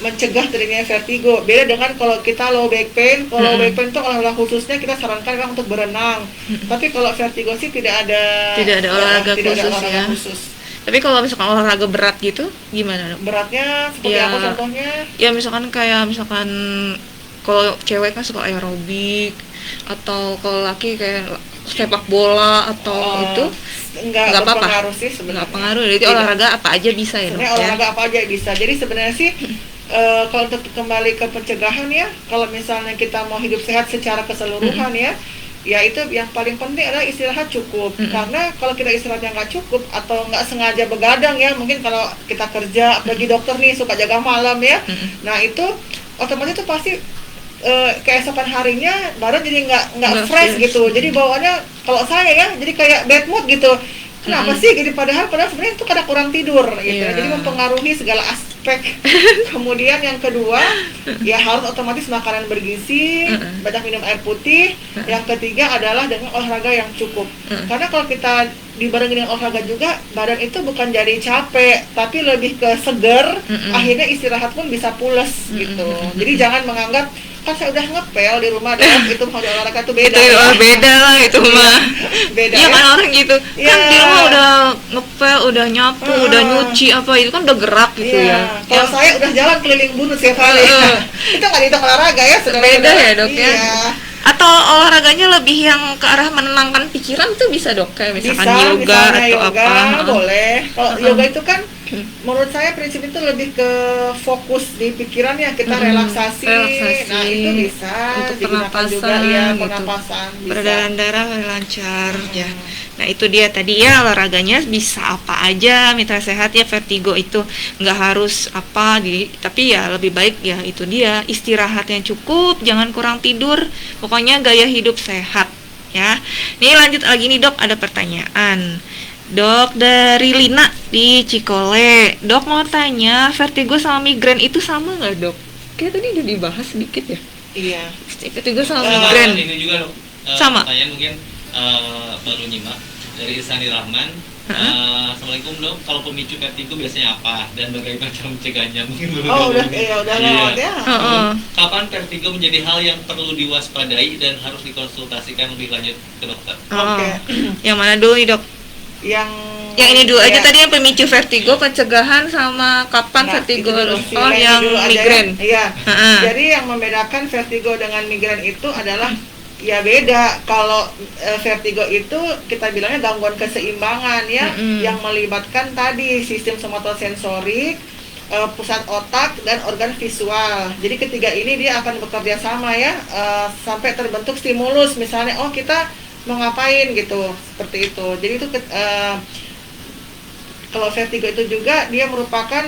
Speaker 2: mencegah terjadinya vertigo. Beda dengan kalau kita low back pain. Kalau low back pain itu olahraga khususnya kita sarankan kan untuk berenang. Tapi kalau vertigo sih tidak ada
Speaker 1: olahraga
Speaker 2: tidak
Speaker 1: khusus
Speaker 2: ada olahraga
Speaker 1: ya.
Speaker 2: khusus.
Speaker 1: Tapi kalau misalkan olahraga berat gitu gimana, Dok?
Speaker 2: Beratnya seperti
Speaker 1: Ya.
Speaker 2: apa contohnya?
Speaker 1: Ya misalkan kalau cewek kan suka aerobik, atau kalau laki kayak sepak bola atau itu
Speaker 2: Enggak
Speaker 1: apa-apa.
Speaker 2: berpengaruh sih sebenarnya.
Speaker 1: Nggak pengaruh. Jadi
Speaker 2: Tidak.
Speaker 1: olahraga apa aja bisa ya, Dok?
Speaker 2: Sebenarnya
Speaker 1: Ya?
Speaker 2: olahraga apa aja bisa. Jadi sebenarnya sih kalau untuk kembali ke pencegahan ya, kalau misalnya kita mau hidup sehat secara keseluruhan ya itu yang paling penting adalah istirahat cukup. Karena kalau kita istirahatnya nggak cukup atau nggak sengaja begadang ya, mungkin kalau kita kerja, apalagi dokter nih suka jaga malam ya, nah itu otomatis itu pasti keesokan harinya badan jadi nggak fresh gitu. Jadi bawaannya kalau saya ya jadi kayak bad mood gitu. Kenapa sih? Jadi padahal sebenarnya itu karena kurang tidur gitu.
Speaker 1: Iya.
Speaker 2: Jadi mempengaruhi segala aspek. Kemudian yang kedua, ya harus otomatis makanan bergizi, banyak minum air putih. Yang ketiga adalah dengan olahraga yang cukup. Karena kalau kita dibarengi dengan olahraga juga, badan itu bukan jadi capek, tapi lebih ke seger. Akhirnya istirahat pun bisa pules gitu. Jadi jangan menganggap kan saya udah ngepel di rumah dong, itu mau olahraga tuh beda.
Speaker 1: Beda lah itu mah.
Speaker 2: Beda
Speaker 1: Iya
Speaker 2: ya.
Speaker 1: kan orang gitu.
Speaker 2: Iya.
Speaker 1: Kan di rumah udah ngepel, udah nyapu, udah nyuci apa itu kan udah gerak gitu
Speaker 2: Iya.
Speaker 1: ya.
Speaker 2: Kalau saya udah jalan keliling bunut setiap hari. Itu nggak dihitung olahraga ya, saudara-saudara.
Speaker 1: Beda ya, Dok ya.
Speaker 2: Iya.
Speaker 1: Atau olahraganya lebih yang ke arah menenangkan pikiran tuh bisa, Dok, kayak misalkan yoga
Speaker 2: misalnya
Speaker 1: atau
Speaker 2: yoga,
Speaker 1: apa.
Speaker 2: boleh. Kalau yoga itu kan menurut saya prinsip itu lebih ke fokus di pikiran ya, kita relaksasi. Nah itu bisa
Speaker 1: untuk
Speaker 2: digunakan juga
Speaker 1: pernapasan
Speaker 2: ya,
Speaker 1: gitu.
Speaker 2: pernapasan bisa.
Speaker 1: Peredaran darah lancar ya. Nah itu dia tadi ya, olahraganya bisa apa aja mitra sehat ya. Vertigo itu nggak harus tapi ya lebih baik ya itu dia, istirahat yang cukup, jangan kurang tidur, pokoknya gaya hidup sehat ya. Nih lanjut lagi nih, Dok, ada pertanyaan. Dok, dari Lina di Cikole. Dok mau tanya, vertigo sama migrain itu sama nggak, Dok? Kayak tadi udah dibahas sedikit ya.
Speaker 2: Iya.
Speaker 1: Vertigo sama
Speaker 3: Sama
Speaker 1: migrain.
Speaker 3: ini juga dong.
Speaker 1: Sama.
Speaker 3: Pertanyaan mungkin baru nyimak dari Isani Rahman. Assalamualaikum, Dok. Kalau pemicu vertigo biasanya apa dan bagaimana cara mencegahnya? Mungkin belum.
Speaker 2: Udah lewat ya.
Speaker 3: Kapan vertigo menjadi hal yang perlu diwaspadai dan harus dikonsultasikan lebih lanjut ke dokter?
Speaker 2: Oke.
Speaker 1: Yang mana dulu nih, Dok?
Speaker 2: Yang
Speaker 1: ini dulu aja
Speaker 2: ya.
Speaker 1: tadi, yang pemicu vertigo, pencegahan, sama kapan
Speaker 2: Nah,
Speaker 1: vertigo.
Speaker 2: itu dulu.
Speaker 1: Oh,
Speaker 2: Ini
Speaker 1: yang
Speaker 2: dulu aja ya.
Speaker 1: migrain.
Speaker 2: Iya.
Speaker 1: Heeh.
Speaker 2: Jadi yang membedakan vertigo dengan migrain itu adalah ya beda. Kalau vertigo itu kita bilangnya gangguan keseimbangan ya, yang melibatkan tadi sistem somatosensorik, pusat otak dan organ visual. Jadi ketiga ini dia akan bekerja sama ya, sampai terbentuk stimulus. Misalnya kita mau ngapain gitu, seperti itu. Jadi itu kalau vertigo itu juga dia merupakan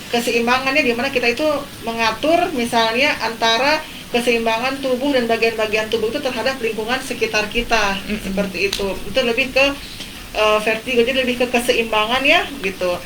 Speaker 2: keseimbangannya, di mana kita itu mengatur misalnya antara keseimbangan tubuh dan bagian-bagian tubuh itu terhadap lingkungan sekitar kita, seperti itu. Itu lebih ke vertigo, jadi lebih ke keseimbangan ya gitu.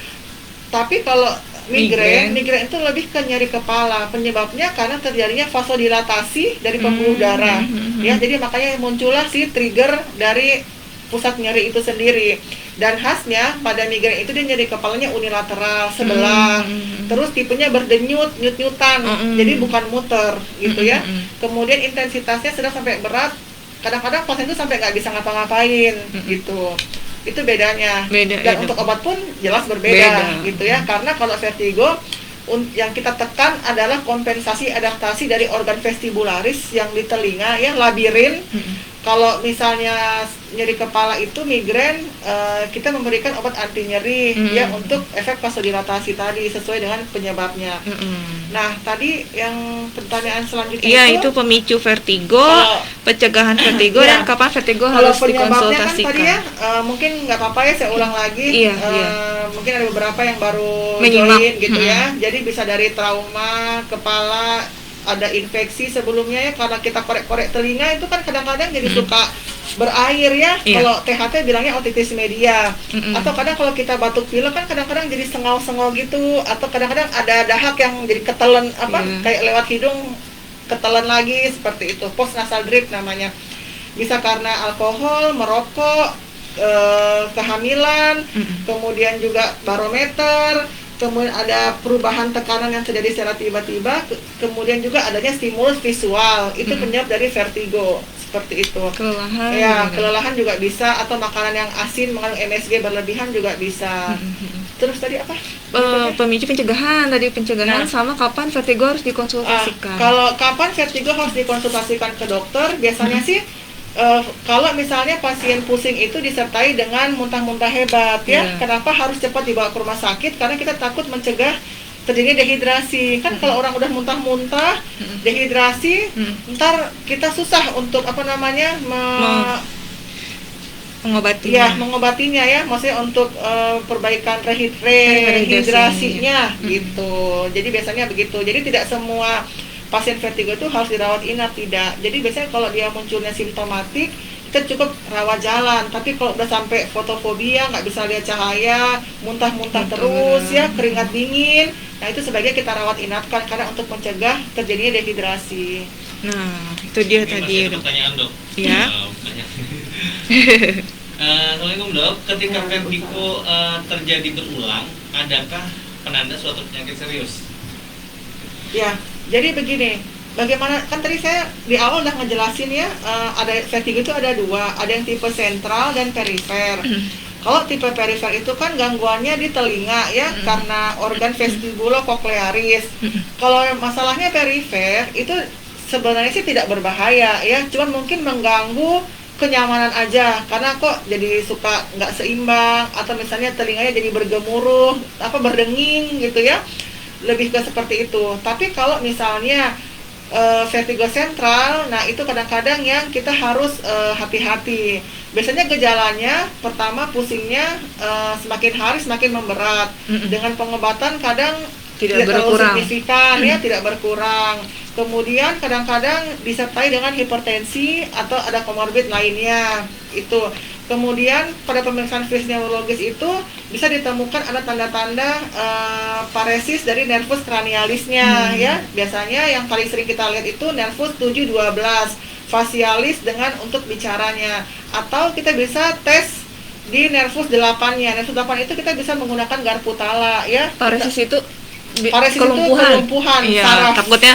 Speaker 2: Tapi kalau migrain itu lebih ke nyeri kepala. Penyebabnya karena terjadinya vasodilatasi dari pembuluh darah. Ya, jadi makanya muncullah si trigger dari pusat nyeri itu sendiri. Dan khasnya pada migrain itu dia nyeri kepalanya unilateral sebelah. Terus tipenya berdenyut, nyut-nyutan. Jadi bukan muter gitu ya. Kemudian intensitasnya sedang sampai berat. Kadang-kadang pasien itu sampai nggak bisa ngapa-ngapain gitu. Itu bedanya. Dan untuk obat pun jelas berbeda gitu ya. Karena kalau vertigo yang kita tekan adalah kompensasi adaptasi dari organ vestibularis yang di telinga ya, labirin. Kalau misalnya nyeri kepala itu migrain, kita memberikan obat anti nyeri ya untuk efek vasodilatasi tadi sesuai dengan penyebabnya. Nah, tadi yang pertanyaan selanjutnya
Speaker 1: itu pemicu vertigo, pencegahan vertigo, dan kapan vertigo
Speaker 2: kalau
Speaker 1: harus
Speaker 2: penyebabnya kan
Speaker 1: dikonsultasikan.
Speaker 2: tadi ya, mungkin nggak apa-apa ya saya ulang lagi. Mungkin ada beberapa yang baru join gitu ya. Jadi bisa dari trauma kepala, ada infeksi sebelumnya ya, karena kita korek-korek telinga itu kan kadang-kadang jadi suka berair ya. Kalau THT bilangnya otitis media. Atau kadang kalau kita batuk pilek kan kadang-kadang jadi sengau-sengau gitu, atau kadang-kadang ada dahak yang jadi ketelan kayak lewat hidung ketelan lagi, seperti itu. Post nasal drip namanya. Bisa karena alkohol, merokok, kehamilan, kemudian juga barometer, kemudian ada perubahan tekanan yang terjadi secara tiba-tiba, kemudian juga adanya stimulus visual, itu penyebab dari vertigo, seperti itu.
Speaker 1: Kelelahan.
Speaker 2: Ya, kelelahan juga bisa, atau makanan yang asin mengandung MSG berlebihan juga bisa. Terus tadi apa?
Speaker 1: Pemicu pencegahan, sama kapan vertigo harus dikonsultasikan.
Speaker 2: Kalau kapan vertigo harus dikonsultasikan ke dokter, biasanya sih kalau misalnya pasien pusing itu disertai dengan muntah-muntah hebat ya, kenapa harus cepat dibawa ke rumah sakit? Karena kita takut mencegah terjadi dehidrasi. Kan kalau orang udah muntah-muntah, dehidrasi, ntar kita susah untuk mengobatinya ya, maksudnya untuk perbaikan rehidrasinya gitu. Jadi biasanya begitu. Jadi tidak semua pasien vertigo itu harus dirawat inap, tidak. Jadi biasanya kalau dia munculnya simptomatik, kita cukup rawat jalan. Tapi kalau udah sampai fotofobia, nggak bisa lihat cahaya, muntah-muntah terus ya, keringat dingin, nah itu sebaiknya kita rawat inapkan karena untuk mencegah terjadinya dehidrasi.
Speaker 1: Nah, itu dia tadi.
Speaker 3: Masih ada pertanyaan, Dok.
Speaker 1: Ya.
Speaker 3: Banyak. Assalamualaikum, Dok. Ketika vertigo terjadi berulang, adakah penanda suatu penyakit serius?
Speaker 2: Ya, jadi begini, bagaimana, kan tadi saya di awal udah ngejelasin ya, ada vertigo itu ada dua, ada yang tipe sentral dan perifer. Kalau tipe perifer itu kan gangguannya di telinga ya, karena organ vestibulo-koklearis. Kalau masalahnya perifer itu sebenarnya sih tidak berbahaya ya, cuman mungkin mengganggu kenyamanan aja, karena kok jadi suka nggak seimbang, atau misalnya telinganya jadi bergemuruh, berdenging gitu ya, lebih ke seperti itu. Tapi kalau misalnya vertigo sentral, nah itu kadang-kadang yang kita harus hati-hati. Biasanya gejalanya pertama pusingnya semakin hari semakin memberat. Dengan pengobatan kadang tidak terlalu signifikan ya, tidak berkurang. Kemudian kadang-kadang disertai dengan hipertensi atau ada komorbid lainnya itu. Kemudian pada pemeriksaan fisik neurologis itu bisa ditemukan ada tanda-tanda paresis dari nervus cranialisnya ya. Biasanya yang paling sering kita lihat itu nervus 7-12, facialis dengan untuk bicaranya. Atau kita bisa tes di nervus 8-nya. Nervus 8 itu kita bisa menggunakan garpu tala ya.
Speaker 1: Paresis itu
Speaker 2: paresis kelumpuhan saraf.
Speaker 1: Takutnya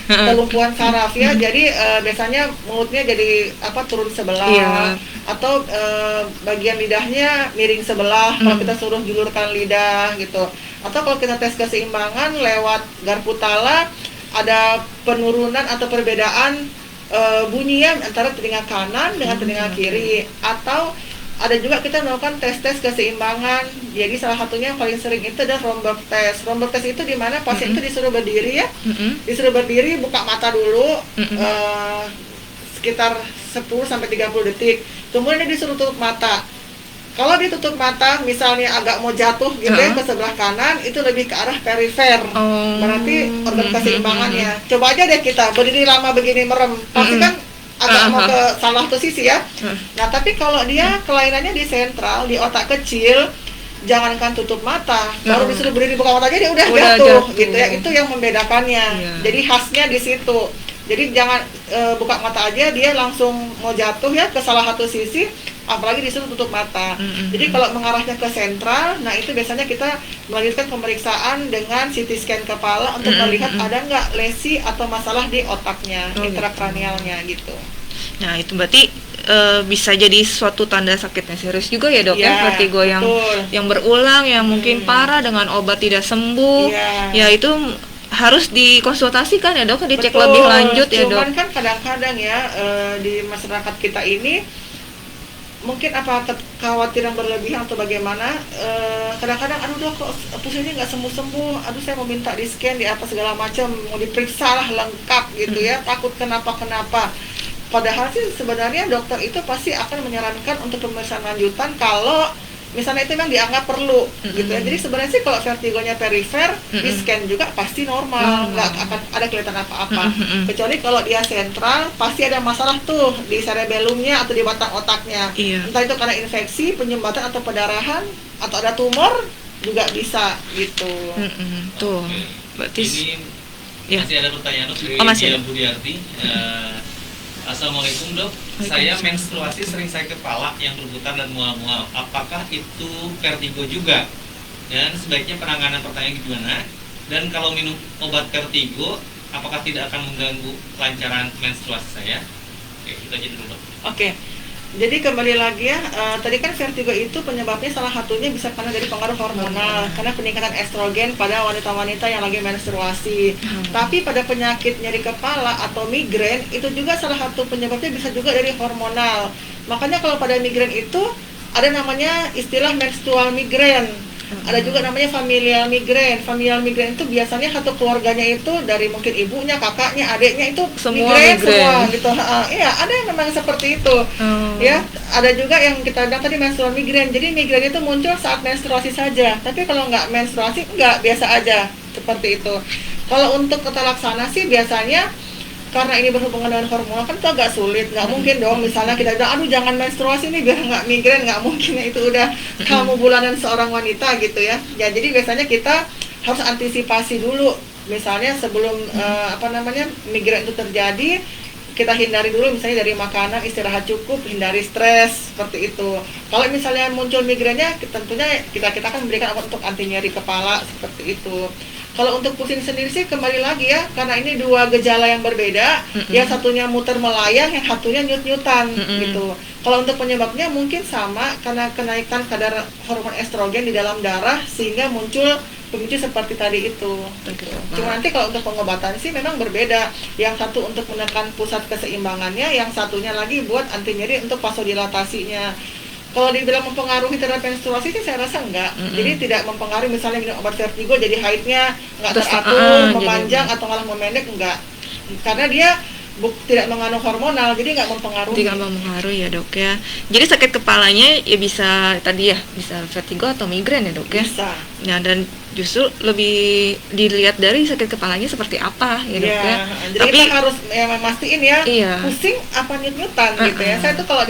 Speaker 2: kelumpuhan saraf ya. Jadi biasanya mulutnya jadi turun sebelah, atau bagian lidahnya miring sebelah kalau kita suruh julurkan lidah gitu. Atau kalau kita tes keseimbangan lewat garpu tala, ada penurunan atau perbedaan bunyi ya antara telinga kanan dengan telinga kiri. Atau ada juga kita melakukan tes-tes keseimbangan. Jadi salah satunya yang paling sering itu adalah Romberg test. Romberg test itu di mana pasien itu disuruh berdiri ya, disuruh berdiri, buka mata dulu sekitar 10-30 detik. Kemudian dia disuruh tutup mata. Kalau dia tutup mata, misalnya agak mau jatuh gitu ya ke sebelah kanan, itu lebih ke arah perifer. Berarti organ keseimbangannya. Coba aja deh kita berdiri lama begini merem, pasti kan agak mau ke salah satu sisi ya. Nah, tapi kalau dia kelainannya di sentral, di otak kecil, jangankan tutup mata, baru disuruh berdiri buka mata aja dia udah jatuh gitu ya. Itu yang membedakannya. Jadi khasnya di situ. Jadi jangan buka mata aja dia langsung mau jatuh ya ke salah satu sisi, apalagi disuruh tutup mata. Jadi kalau mengarahnya ke sentral, nah itu biasanya kita melanjutkan pemeriksaan dengan CT scan kepala untuk melihat ada nggak lesi atau masalah di otaknya, intrakranialnya gitu.
Speaker 1: Nah itu berarti bisa jadi suatu tanda sakitnya serius juga ya dok ya,
Speaker 2: Ya,
Speaker 1: vertigo yang
Speaker 2: betul.
Speaker 1: berulang, yang mungkin parah dengan obat tidak sembuh.
Speaker 2: Iya.
Speaker 1: Ya itu harus dikonsultasikan ya dok, dicek
Speaker 2: Betul.
Speaker 1: lebih lanjut ya dok.
Speaker 2: Cuman kan kadang-kadang ya di masyarakat kita ini mungkin apa kekhawatiran berlebihan atau bagaimana, kadang-kadang aduh dok kok pusingnya nggak sembuh-sembuh, aduh saya mau minta di scan di apa segala macam, mau diperiksa lah lengkap gitu ya, takut kenapa-kenapa. Padahal sih sebenarnya dokter itu pasti akan menyarankan untuk pemeriksaan lanjutan kalau misalnya itu memang dianggap perlu gitu ya. Jadi sebenarnya sih kalau vertigonya perifer di scan juga pasti normal, nggak akan ada kelihatan apa-apa. Kecuali kalau dia sentral pasti ada masalah tuh di cerebellumnya atau di batang otaknya.
Speaker 1: Iya.
Speaker 2: Entah itu karena infeksi, penyumbatan atau pendarahan atau ada tumor juga bisa gitu.
Speaker 1: Tuh,
Speaker 3: Oke.
Speaker 1: berarti
Speaker 3: Ini
Speaker 1: ya.
Speaker 3: masih ada pertanyaan dok dari
Speaker 1: Oh, masih
Speaker 3: Dia
Speaker 1: ada.
Speaker 3: Budiarti. Assalamualaikum dok, saya menstruasi sering sakit kepala yang berputar dan mual-mual. Apakah itu vertigo juga? Dan sebaiknya penanganan pertanyaan gimana? Dan kalau minum obat vertigo, apakah tidak akan mengganggu kelancaran menstruasi saya? Oke, kita jadi dulu dok.
Speaker 2: Oke. Jadi kembali lagi ya, tadi kan vertigo itu penyebabnya salah satunya bisa karena dari pengaruh hormonal, karena peningkatan estrogen pada wanita-wanita yang lagi menstruasi. Tapi pada penyakit nyeri kepala atau migrain itu juga salah satu penyebabnya bisa juga dari hormonal. Makanya kalau pada migrain itu ada namanya istilah menstrual migrain. Ada juga namanya familial migrain. Familial migrain itu biasanya satu keluarganya itu dari mungkin ibunya, kakaknya, adiknya itu
Speaker 1: Semua
Speaker 2: migrain
Speaker 1: migrain.
Speaker 2: semua gitu. Iya, ada yang memang seperti itu. Ya, ada juga yang kita bilang tadi menstrual migrain. Jadi migrain itu muncul saat menstruasi saja. Tapi kalau nggak menstruasi, nggak, biasa aja seperti itu. Kalau untuk tata laksana sih biasanya karena ini berhubungan dengan hormonal kan itu agak sulit, nggak mungkin dong misalnya kita bilang aduh jangan menstruasi nih biar nggak migrain, nggak mungkin ya, itu udah kamu bulanan seorang wanita gitu ya. Ya jadi biasanya kita harus antisipasi dulu, misalnya sebelum migrain itu terjadi kita hindari dulu misalnya dari makanan, istirahat cukup, hindari stres seperti itu. Kalau misalnya muncul migrainnya tentunya kita akan memberikan obat untuk anti nyeri kepala seperti itu. Kalau untuk pusing sendiri sih kembali lagi ya, karena ini dua gejala yang berbeda, yang satunya muter melayang, yang satunya nyut-nyutan gitu. Kalau untuk penyebabnya mungkin sama karena kenaikan kadar hormon estrogen di dalam darah sehingga muncul pemicu seperti tadi itu. Cuma nanti kalau untuk pengobatan sih memang berbeda. Yang satu untuk menekan pusat keseimbangannya, yang satunya lagi buat anti nyeri untuk vasodilatasinya. Kalau dibilang mempengaruhi terhadap menstruasi sih saya rasa enggak. Jadi tidak mempengaruhi misalnya minum obat vertigo jadi haidnya nggak teratur, memanjang atau malah memendek, enggak. Karena dia tidak mengandung hormonal, jadi nggak mempengaruhi.
Speaker 1: Tidak mempengaruhi ya dok ya. Jadi sakit kepalanya ya bisa tadi ya, bisa vertigo atau migrain ya dok ya.
Speaker 2: Bisa.
Speaker 1: Nah dan justru lebih dilihat dari sakit kepalanya seperti apa ya dok ya.
Speaker 2: Jadi
Speaker 1: Tapi
Speaker 2: kita harus memastiin ya,
Speaker 1: Iya.
Speaker 2: pusing apa nyut-nyutan gitu ya. Saya tuh kalau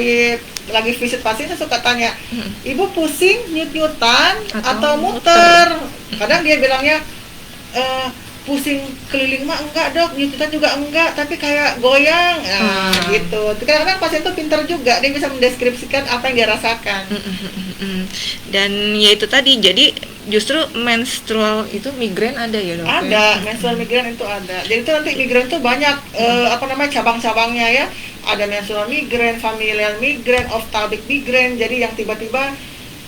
Speaker 2: lagi visit pasien saya suka tanya, ibu pusing nyut-nyutan atau muter? Kadang dia bilangnya pusing keliling mah enggak dok, nyut-nyutan juga enggak, tapi kayak goyang, gitu. Kadang-kadang pasien tuh pintar juga, dia bisa mendeskripsikan apa yang dia rasakan.
Speaker 1: Dan ya itu tadi, jadi justru menstrual itu migrain ada ya dok?
Speaker 2: Ada, menstrual migrain itu ada. Jadi itu nanti migrain itu banyak cabang-cabangnya ya. Ada menstrual migrain, familial migrain, ophthalmic migrain. Jadi yang tiba-tiba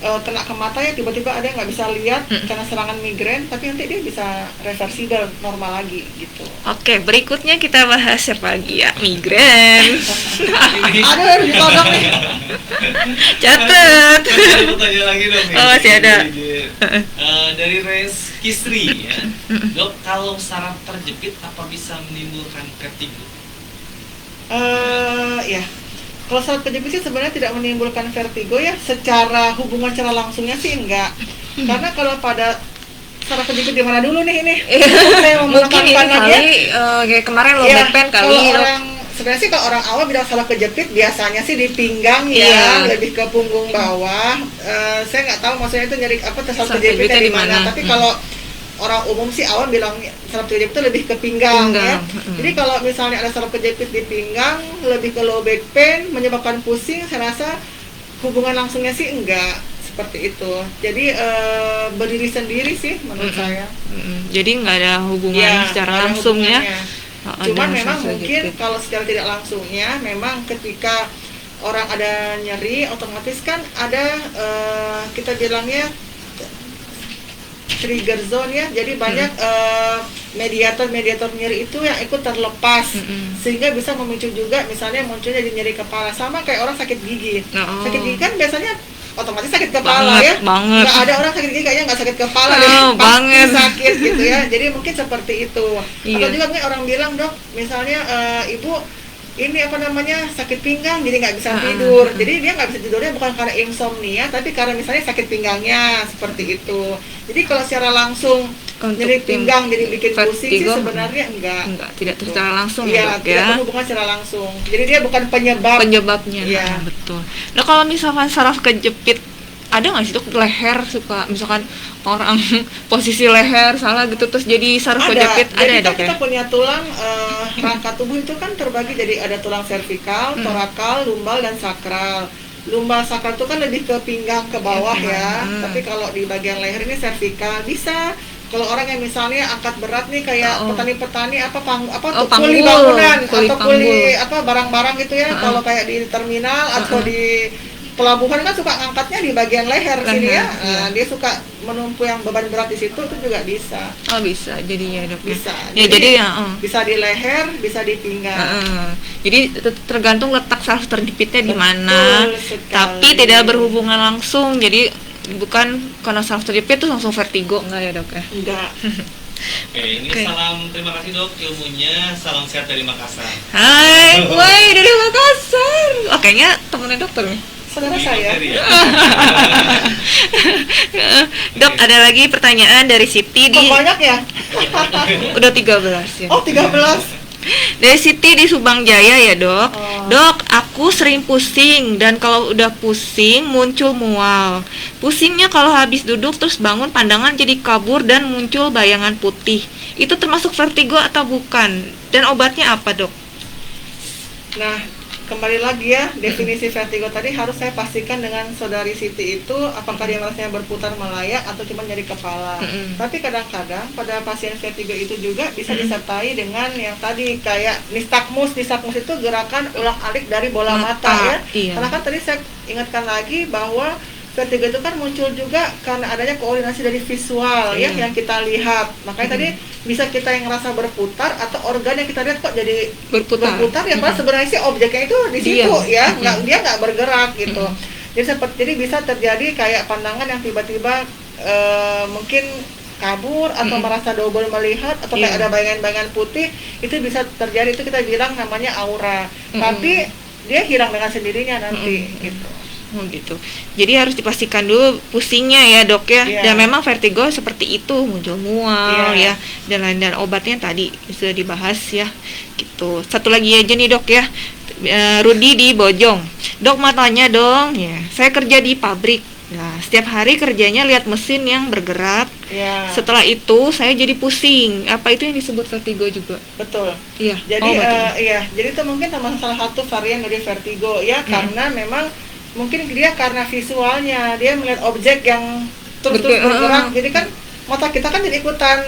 Speaker 2: kena ke mata ya, tiba-tiba ada yang nggak bisa lihat karena serangan migrain, tapi nanti dia bisa reversibel, normal lagi gitu.
Speaker 1: Oke, berikutnya kita bahas apa lagi ya? Migrain.
Speaker 2: Aduh, ditodong nih.
Speaker 1: Catat.
Speaker 3: Ada pertanyaan lagi dong nih.
Speaker 1: Oh, masih ada.
Speaker 3: Dari Res Kisri ya. Dok, kalau saraf terjepit apa bisa menimbulkan vertigo?
Speaker 2: Ya. Kalau saraf kejepit sih sebenarnya tidak menimbulkan vertigo ya, secara hubungan secara langsungnya sih enggak. Karena kalau pada saraf kejepit di mana dulu nih ini? Saya mau
Speaker 1: Mungkin ini
Speaker 2: menekankan
Speaker 1: kali kayak kemarin lo pen kali.
Speaker 2: Kalau sebenarnya sih kalau orang awam bilang saraf kejepit biasanya sih di pinggang ya, lebih ke punggung bawah. Saya nggak tahu maksudnya itu nyeri apa saraf kejepitnya di mana. Tapi kalau orang umum sih awam bilang saraf kejepit itu lebih ke pinggang. Ya. Jadi kalau misalnya ada saraf kejepit di pinggang, lebih ke low back pain, menyebabkan pusing, saya rasa hubungan langsungnya sih enggak seperti itu. Jadi berdiri sendiri sih menurut saya.
Speaker 1: Jadi nggak ada hubungan secara langsung ya.
Speaker 2: Cuman memang mungkin kalau secara tidak langsungnya, memang ketika orang ada nyeri, otomatis kan ada kita bilangnya trigger zone ya. Jadi banyak mediator nyeri itu yang ikut terlepas, sehingga bisa memicu juga misalnya munculnya jadi nyeri kepala, sama kayak orang sakit gigi. Sakit gigi kan biasanya otomatis sakit kepala
Speaker 1: Banget,
Speaker 2: ya.
Speaker 1: banget.
Speaker 2: Nggak ada orang sakit gigi kayaknya nggak sakit kepala
Speaker 1: Oh,
Speaker 2: deh, pasti
Speaker 1: banget.
Speaker 2: sakit gitu ya. Jadi mungkin seperti itu.
Speaker 1: Iya.
Speaker 2: Atau juga mungkin orang bilang, dok, misalnya ibu ini apa namanya sakit pinggang jadi nggak bisa tidur. Jadi dia nggak bisa tidurnya bukan karena insomnia, tapi karena misalnya sakit pinggangnya seperti itu. Jadi kalau secara langsung
Speaker 1: Untuk
Speaker 2: nyeri
Speaker 1: tim
Speaker 2: pinggang jadi bikin pusing sih
Speaker 1: vertigo,
Speaker 2: sebenarnya enggak.
Speaker 1: tidak secara langsung
Speaker 2: Iya,
Speaker 1: ya dok
Speaker 2: tidak
Speaker 1: ya.
Speaker 2: berhubungan secara langsung. Jadi dia bukan penyebab.
Speaker 1: Penyebabnya.
Speaker 2: Iya.
Speaker 1: Nah, betul. Nah kalau misalkan saraf kejepit, ada nggak sih dok leher suka misalkan orang posisi leher salah gitu terus jadi saraf kejepit? Ada
Speaker 2: Jadi
Speaker 1: ya
Speaker 2: kan
Speaker 1: dok ya?
Speaker 2: kita punya tulang rangka tubuh itu kan terbagi jadi ada tulang servikal, torakal, lumbal dan sakral. Lumbal sakral itu kan lebih ke pinggang ke bawah ya. Tapi kalau di bagian leher ini servikal bisa. Kalau orang yang misalnya angkat berat nih kayak petani-petani kuli
Speaker 1: panggul,
Speaker 2: bangunan
Speaker 1: kuli
Speaker 2: atau kuli
Speaker 1: panggul.
Speaker 2: barang-barang gitu ya. Kalau kayak di terminal atau di pelabuhan kan suka ngangkatnya di bagian leher sini ya. Nah, dia suka menumpu yang beban berat di situ itu juga bisa.
Speaker 1: Oh bisa jadinya dok.
Speaker 2: Bisa.
Speaker 1: Ya jadi ya.
Speaker 2: Bisa di leher, bisa di pinggang.
Speaker 1: Jadi tergantung letak saraf terjepitnya di mana,
Speaker 2: Betul sekali.
Speaker 1: tapi tidak berhubungan langsung. Jadi bukan karena saraf terjepit tuh langsung vertigo, enggak ya dok ya?
Speaker 2: Enggak.
Speaker 3: Oke, ini
Speaker 1: Oke.
Speaker 3: salam terima kasih dok ilmunya, salam sehat dari Makassar.
Speaker 1: Hai, woi dari Makassar. Oh kayaknya temennya dokter nih.
Speaker 2: Saudara
Speaker 3: Ini
Speaker 2: saya.
Speaker 3: dokter ya?
Speaker 1: Dok, ada lagi pertanyaan dari Siti
Speaker 2: Kok
Speaker 1: di
Speaker 2: banyak ya?
Speaker 1: udah 13 ya.
Speaker 2: Oh, 13.
Speaker 1: Dari Siti di Subang Jaya ya dok.
Speaker 2: Oh.
Speaker 1: Dok, aku sering pusing dan kalau udah pusing muncul mual. Pusingnya kalau habis duduk terus bangun pandangan jadi kabur dan muncul bayangan putih. Itu termasuk vertigo atau bukan? Dan obatnya apa dok?
Speaker 2: Nah, kembali lagi ya, definisi vertigo tadi harus saya pastikan dengan saudari Siti itu apakah dia merasanya berputar melayang atau cuma nyeri kepala. Tapi kadang-kadang pada pasien vertigo itu juga bisa disertai dengan yang tadi kayak nistagmus. Nistagmus itu gerakan ulang-alik dari bola mata ya.
Speaker 1: Iya.
Speaker 2: Karena kan tadi saya ingatkan lagi bahwa vertigo itu kan muncul juga karena adanya koordinasi dari visual ya yang kita lihat. Makanya tadi bisa kita yang ngerasa berputar atau organ yang kita lihat kok jadi berputar ya, padahal sebenarnya sih objeknya itu di situ ya, dia nggak bergerak gitu. Jadi bisa terjadi kayak pandangan yang tiba-tiba mungkin kabur atau merasa double melihat atau kayak ada bayangan-bayangan putih, itu bisa terjadi, itu kita bilang namanya aura. Tapi dia hilang dengan sendirinya nanti gitu.
Speaker 1: Oh gitu. Jadi harus dipastikan dulu pusingnya ya dok ya.
Speaker 2: Iya.
Speaker 1: Dan memang vertigo seperti itu muncul mual
Speaker 2: Iya.
Speaker 1: ya. Dan lain dan obatnya tadi sudah dibahas ya. Gitu. Satu lagi aja nih dok ya. Rudi di Bojong. Dok mau tanya dong ya. Saya kerja di pabrik. Nah, setiap hari kerjanya lihat mesin yang bergerak.
Speaker 2: Ya,
Speaker 1: Setelah itu saya jadi pusing. Apa itu yang disebut vertigo juga?
Speaker 2: betul.
Speaker 1: Iya.
Speaker 2: Jadi
Speaker 1: betul.
Speaker 2: jadi itu mungkin salah satu varian dari vertigo ya, karena memang mungkin dia karena visualnya dia melihat objek yang terus bergerak. Jadi kan mata kita kan jadi ikutan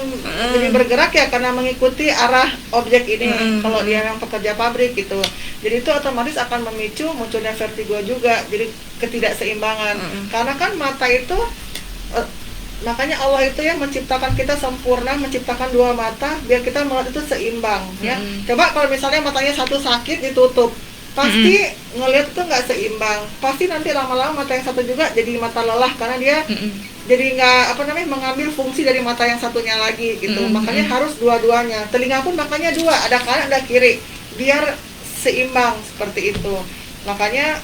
Speaker 2: jadi bergerak ya karena mengikuti arah objek ini. Kalau dia yang pekerja pabrik gitu, jadi itu otomatis akan memicu munculnya vertigo juga. Jadi ketidakseimbangan karena kan mata itu makanya Allah itu yang menciptakan kita sempurna, menciptakan dua mata biar kita melihat itu seimbang ya. Coba kalau misalnya matanya satu sakit ditutup, pasti ngelihat itu nggak seimbang. Pasti nanti lama-lama mata yang satu juga jadi mata lelah karena dia jadi nggak mengambil fungsi dari mata yang satunya lagi gitu. Makanya harus dua-duanya. Telinga pun makanya dua, ada kanan ada kiri biar seimbang seperti itu. Makanya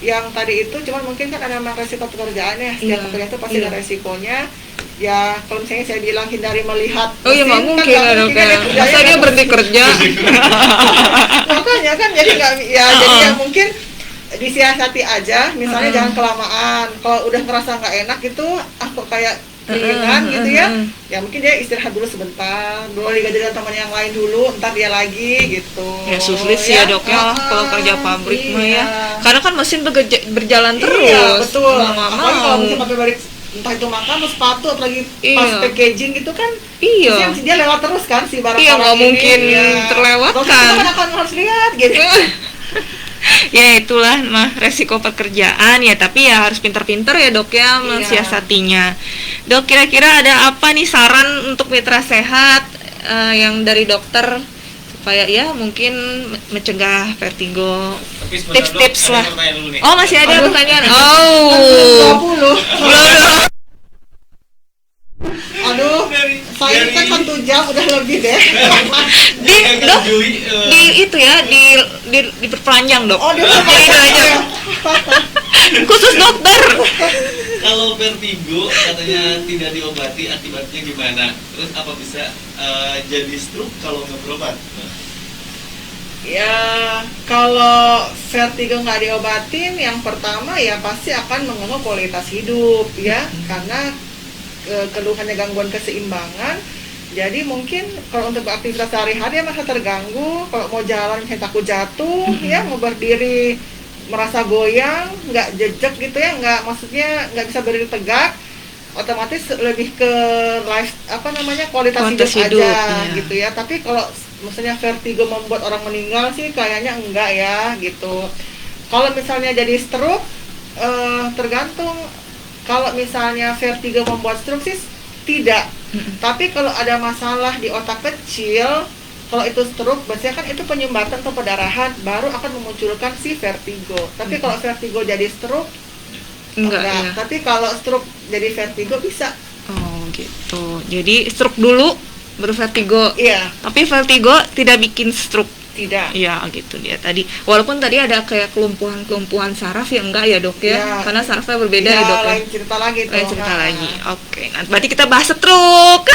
Speaker 2: yang tadi itu cuman mungkin kan ada resiko pekerjaannya. Setiap pekerjaan itu pasti ada resikonya. Ya kalau misalnya saya bilang hindari melihat
Speaker 1: Oh iya, nggak mungkin ya dok ya. Masa dia berhenti kerja?
Speaker 2: Makanya kan jadi nggak ya, jadi ya mungkin disiasati aja. Misalnya jangan kelamaan. Kalau udah ngerasa nggak enak gitu, aku kayak keringan gitu ya, ya mungkin dia istirahat dulu sebentar, boleh ganti dengan teman yang lain dulu, entar dia lagi gitu.
Speaker 1: Ya sulit sih ya dok ya kalau kerja pabrik mah ya. Karena kan mesin berjalan terus.
Speaker 2: Iya betul.
Speaker 1: Mau nggak
Speaker 2: Apalagi
Speaker 1: mau.
Speaker 2: kalau mungkin pakai balik entah itu makan atau sepatu, apalagi pas
Speaker 1: Iya.
Speaker 2: packaging gitu kan.
Speaker 1: Iya.
Speaker 2: Dia lewat terus kan si barang-barang
Speaker 1: Iya, nggak
Speaker 2: ini.
Speaker 1: mungkin
Speaker 2: Iya.
Speaker 1: terlewatkan.
Speaker 2: Terus kita kan akan harus lihat gitu.
Speaker 1: Ya itulah mah resiko pekerjaan ya, tapi ya harus pintar-pintar ya dok ya mensiasatinya. Dok, kira-kira ada apa nih saran untuk mitra sehat yang dari dokter supaya ya mungkin mencegah vertigo? Tips-tips lah. Oh, masih ada pertanyaan. Oh.
Speaker 2: 20. Aduh, saya kan 1 jam udah lebih deh.
Speaker 1: Dok, di itu ya, diperpanjang dok.
Speaker 2: Oh,
Speaker 1: Jadi aja. Khusus dokter.
Speaker 3: Kalau vertigo katanya tidak diobati, akibatnya gimana? Terus apa bisa jadi stroke kalau nggak berobat?
Speaker 2: Ya, kalau vertigo nggak diobatin, yang pertama ya pasti akan mengganggu kualitas hidup ya, karena keluhannya gangguan keseimbangan. Jadi mungkin kalau untuk aktivitas sehari-hari masa terganggu, kalau mau jalan misalnya takut jatuh, ya mau berdiri merasa goyang, nggak jejak gitu ya, maksudnya nggak bisa berdiri tegak, otomatis lebih ke kualitas hidup aja ya. Gitu ya. Tapi kalau misalnya vertigo membuat orang meninggal sih kayaknya enggak ya gitu. Kalau misalnya jadi stroke, tergantung. Kalau misalnya vertigo membuat stroke sih tidak. Tapi kalau ada masalah di otak kecil, kalau itu stroke, biasanya kan itu penyumbatan atau pendarahan baru akan memunculkan si vertigo. Tapi kalau vertigo jadi stroke, enggak. Ya. Tapi kalau stroke jadi vertigo bisa.
Speaker 1: Oh gitu. Jadi stroke dulu baru vertigo.
Speaker 2: Iya.
Speaker 1: Tapi vertigo tidak bikin stroke.
Speaker 2: Tidak.
Speaker 1: Iya gitu dia tadi. Walaupun tadi ada kayak kelumpuhan saraf ya enggak ya dok ya? Ya. Karena sarafnya berbeda ya dok.
Speaker 2: Lain cerita lagi tuh.
Speaker 1: Lain cerita lagi. Oke. Nah, berarti kita bahas stroke.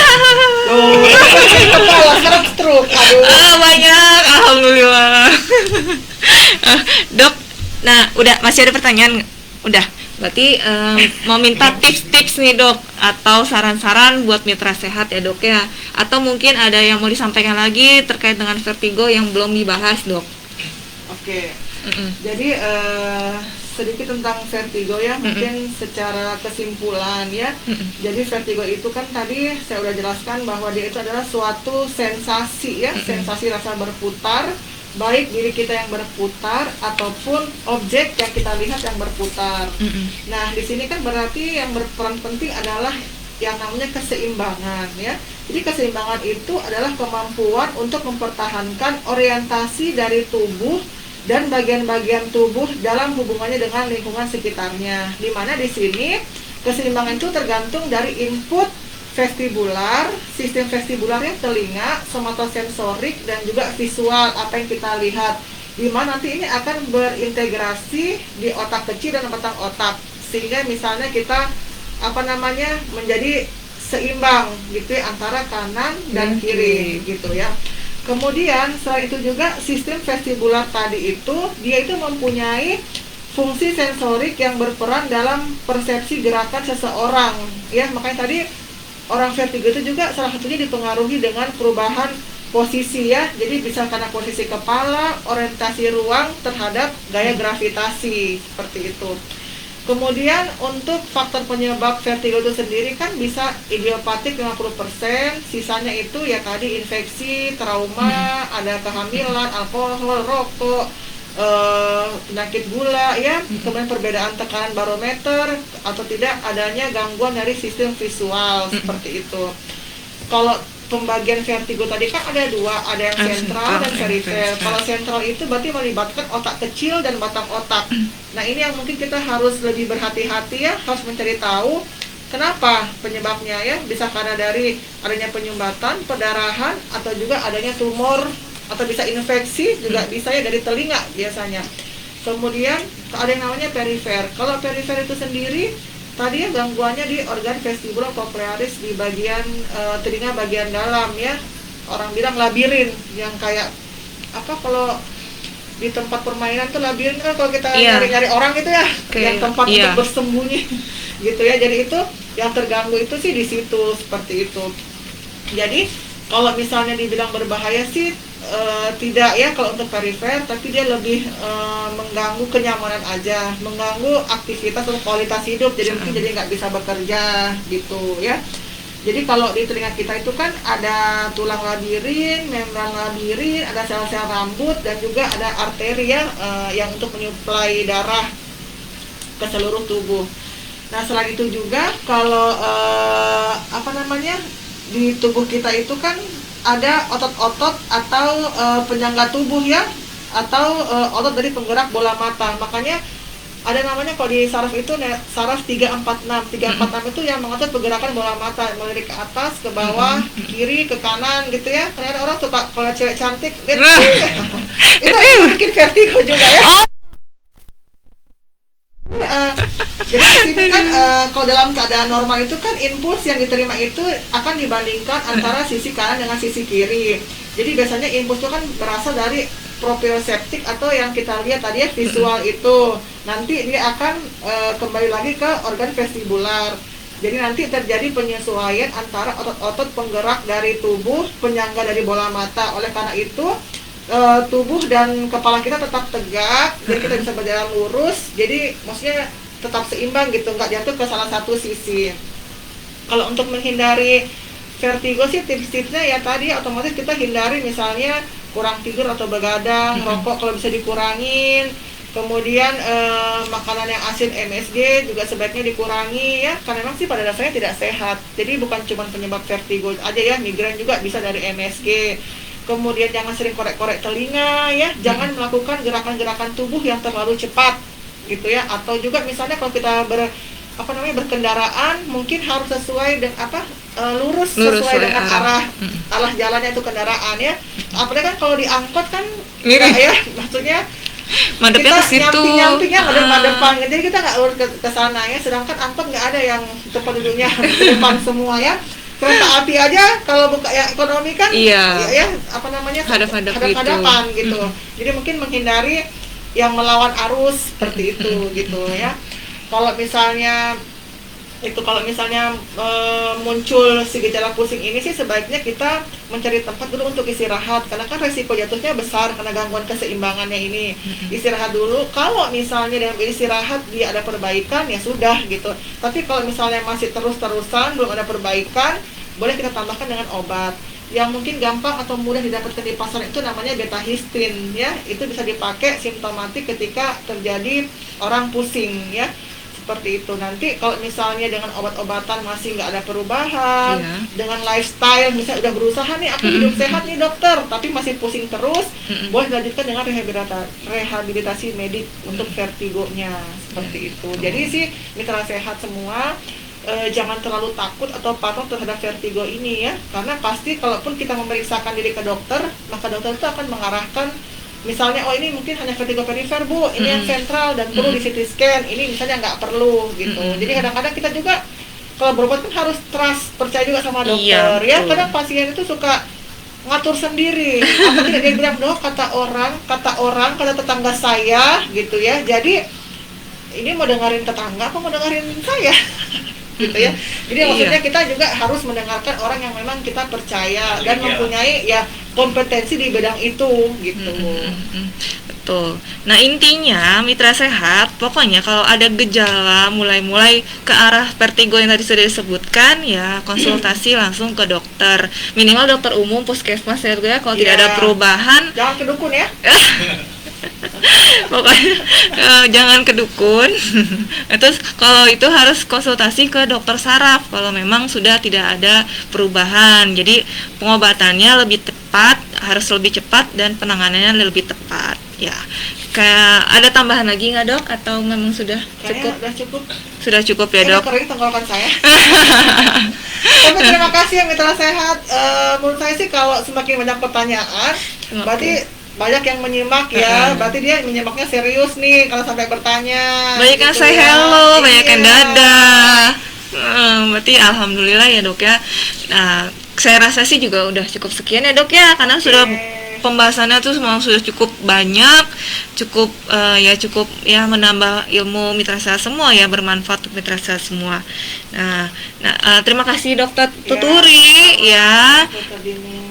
Speaker 2: Kalau stroke, aduh.
Speaker 1: Banyak. Alhamdulillah. Dok, nah udah masih ada pertanyaan? Udah. Berarti mau minta tips-tips nih dok, atau saran-saran buat mitra sehat ya dok ya, atau mungkin ada yang mau disampaikan lagi terkait dengan vertigo yang belum dibahas dok.
Speaker 2: Oke. Jadi sedikit tentang vertigo ya, mungkin secara kesimpulan ya. Jadi vertigo itu kan tadi saya udah jelaskan bahwa dia itu adalah suatu sensasi ya, sensasi rasa berputar, baik diri kita yang berputar ataupun objek yang kita lihat yang berputar. Nah, di sini kan berarti yang berperan penting adalah yang namanya keseimbangan ya. Jadi keseimbangan itu adalah kemampuan untuk mempertahankan orientasi dari tubuh dan bagian-bagian tubuh dalam hubungannya dengan lingkungan sekitarnya. Di mana di sini keseimbangan itu tergantung dari input vestibular, sistem vestibularnya telinga, somatosensorik, dan juga visual, apa yang kita lihat. Di mana nanti ini akan berintegrasi di otak kecil dan batang otak, sehingga misalnya kita menjadi seimbang gitu ya, antara kanan dan kiri gitu ya. Kemudian selain itu juga sistem vestibular tadi itu dia itu mempunyai fungsi sensorik yang berperan dalam persepsi gerakan seseorang ya. Makanya tadi orang vertigo itu juga salah satunya dipengaruhi dengan perubahan posisi ya. Jadi bisa karena posisi kepala, orientasi ruang terhadap gaya gravitasi seperti itu. Kemudian untuk faktor penyebab vertigo itu sendiri kan bisa idiopatik 50%, sisanya itu ya tadi infeksi, trauma, ada kehamilan, alkohol, rokok, penyakit gula ya, kemudian perbedaan tekanan barometer atau tidak adanya gangguan dari sistem visual seperti itu. Kalau pembagian vertigo tadi kan ada dua, ada yang sentral dan perifer. Kalau sentral itu berarti melibatkan otak kecil dan batang otak. Nah ini yang mungkin kita harus lebih berhati-hati ya, harus mencari tahu kenapa penyebabnya ya. Bisa karena dari adanya penyumbatan, pendarahan, atau juga adanya tumor, atau bisa infeksi juga bisa ya dari telinga biasanya. Kemudian ada yang namanya perifer. Kalau perifer itu sendiri tadi ya gangguannya di organ vestibular cochlearis di bagian telinga bagian dalam ya. Orang bilang labirin, yang kayak apa kalau di tempat permainan tuh labirin kan kalau kita nyari-nyari orang itu ya, yang tempat untuk bersembunyi gitu ya. Jadi itu yang terganggu itu sih di situ seperti itu. Jadi kalau misalnya dibilang berbahaya sih tidak ya kalau untuk perifer, tapi dia lebih mengganggu kenyamanan aja, mengganggu aktivitas atau kualitas hidup, jadi mungkin jadi nggak bisa bekerja gitu ya. Jadi kalau di telinga kita itu kan ada tulang labirin, membran labirin, ada sel-sel rambut, dan juga ada arteri ya, yang untuk menyuplai darah ke seluruh tubuh. Nah selain itu juga kalau di tubuh kita itu kan ada otot-otot atau penyangga tubuh ya, atau otot dari penggerak bola mata. Makanya ada namanya kalau di saraf itu saraf 346. 346 itu yang mengatur pergerakan bola mata, mulai ke atas, ke bawah, ke kiri, ke kanan gitu ya. Ternyata orang suka kalau cewek cantik itu bikin vertigo juga ya. Jadi di sini kan kalau dalam keadaan normal itu kan impuls yang diterima itu akan dibandingkan antara sisi kanan dengan sisi kiri. Jadi biasanya impuls itu kan berasal dari proprioseptik atau yang kita lihat tadi ya, visual itu. Nanti dia akan kembali lagi ke organ vestibular. Jadi nanti terjadi penyesuaian antara otot-otot penggerak dari tubuh, penyangga dari bola mata. Oleh karena itu tubuh dan kepala kita tetap tegak, jadi kita bisa berjalan lurus. Jadi maksudnya tetap seimbang gitu, nggak jatuh ke salah satu sisi. Kalau untuk menghindari vertigo sih tips-tipsnya ya tadi, otomatis kita hindari misalnya kurang tidur atau begadang, rokok kalau bisa dikurangin, kemudian makanan yang asin MSG juga sebaiknya dikurangi ya, karena memang sih pada dasarnya tidak sehat. Jadi bukan cuma penyebab vertigo aja ya, migrain juga bisa dari MSG. Kemudian jangan sering korek-korek telinga ya, jangan melakukan gerakan-gerakan tubuh yang terlalu cepat gitu ya, atau juga misalnya kalau kita berkendaraan mungkin harus sesuai dengan lurus sesuai dengan arah jalannya itu kendaraan ya. Apalagi kan kalau di angkot kan ya, maksudnya
Speaker 1: madepnya ke situ,
Speaker 2: nyampingnya depan, jadi kita nggak urut ke sana ya. Sedangkan angkot nggak ada yang tempat duduknya di depan semua ya. Kereta api aja kalau buka ya ekonomi kan hadap-hadapan gitu. Jadi mungkin menghindari yang melawan arus seperti itu gitu ya. Kalau misalnya muncul si gejala pusing ini sih sebaiknya kita mencari tempat dulu untuk istirahat, karena kan resiko jatuhnya besar karena gangguan keseimbangannya ini. Istirahat dulu, kalau misalnya dalam istirahat dia ada perbaikan ya sudah gitu. Tapi kalau misalnya masih terus-terusan belum ada perbaikan, boleh kita tambahkan dengan obat yang mungkin gampang atau mudah didapatkan di pasar, itu namanya beta-histin ya. Itu bisa dipakai simptomatik ketika terjadi orang pusing ya, seperti itu. Nanti kalau misalnya dengan obat-obatan masih nggak ada perubahan, dengan lifestyle misalnya udah berusaha nih aku hidup sehat nih dokter, tapi masih pusing terus, boleh dilanjutkan dengan rehabilitasi medik untuk vertigonya seperti itu. Jadi sih mitra sehat semua, jangan terlalu takut atau patuh terhadap vertigo ini ya, karena pasti kalaupun kita memeriksakan diri ke dokter, maka dokter itu akan mengarahkan misalnya, oh ini mungkin hanya vertigo perifer bu, ini yang sentral dan perlu di CT scan, ini misalnya nggak perlu gitu. Jadi kadang-kadang kita juga kalau berobat kan harus trust, percaya juga sama dokter ya. Kadang pasien itu suka ngatur sendiri, apa tidak dia bilang dok kata tetangga saya gitu ya. Jadi ini mau dengerin tetangga apa mau dengerin saya gitu ya. Jadi maksudnya kita juga harus mendengarkan orang yang memang kita percaya dan mempunyai ya kompetensi di bidang itu gitu.
Speaker 1: Betul. Nah intinya mitra sehat, pokoknya kalau ada gejala mulai ke arah vertigo yang tadi sudah disebutkan ya, konsultasi langsung ke dokter, minimal dokter umum, puskesmas ya. Kalau tidak ada perubahan,
Speaker 2: jangan ke dukun ya.
Speaker 1: Pokoknya jangan ke dukun. Terus kalau itu harus konsultasi ke dokter saraf kalau memang sudah tidak ada perubahan. Jadi pengobatannya lebih tepat, harus lebih cepat, dan penanganannya lebih tepat ya. Kayak ada tambahan lagi nggak dok, atau memang sudah cukup? Sudah cukup ya dok.
Speaker 2: Kering tenggorokan saya. Tapi terima kasih ya mitra sehat. Menurut saya sih kalau semakin banyak pertanyaan, berarti banyak yang menyimak ya, berarti dia menyimaknya serius nih kalau sampai bertanya.
Speaker 1: Banyak yang say hello, banyak yang dadah. Berarti alhamdulillah ya dok ya. Nah, saya rasa sih juga udah cukup sekian ya dok ya, karena sudah pembahasannya tuh memang sudah cukup banyak, cukup menambah ilmu mitra sehat semua ya, bermanfaat untuk mitra sehat semua. Nah, terima kasih dokter Tuturi ya.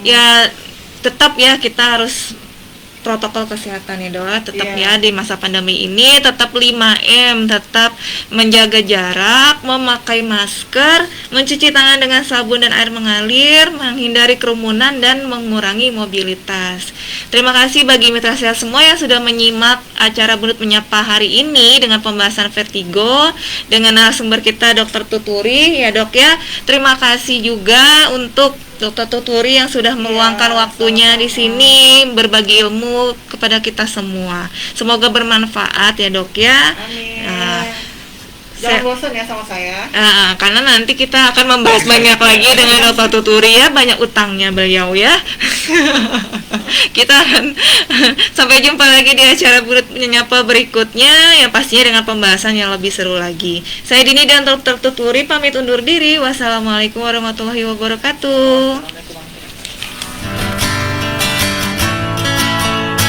Speaker 1: Ya tetap ya kita harus protokol kesehatan ya Dok, tetap
Speaker 2: Iya.
Speaker 1: ya di masa pandemi ini tetap 5M, tetap menjaga jarak, memakai masker, mencuci tangan dengan sabun dan air mengalir, menghindari kerumunan dan mengurangi mobilitas. Terima kasih bagi mitra sehat semua yang sudah menyimak acara Bunut Menyapa hari ini dengan pembahasan vertigo dengan narasumber kita Dr. Tuturi ya Dok ya. Terima kasih juga untuk Dr. Tuturi yang sudah meluangkan waktunya di sini berbagi ilmu kepada kita semua. Semoga bermanfaat ya Dok ya.
Speaker 2: Amin.
Speaker 1: Nah,
Speaker 2: Jangan bosan ya sama saya.
Speaker 1: karena nanti kita akan membahas banyak lagi dengan Dr. Tuturi ya, banyak utangnya beliau ya. Kita akan sampai jumpa lagi di acara Bunut Menyapa berikutnya yang pastinya dengan pembahasan yang lebih seru lagi. Saya Dini dan Dr. Tuturi pamit undur diri. Wassalamualaikum warahmatullahi wabarakatuh.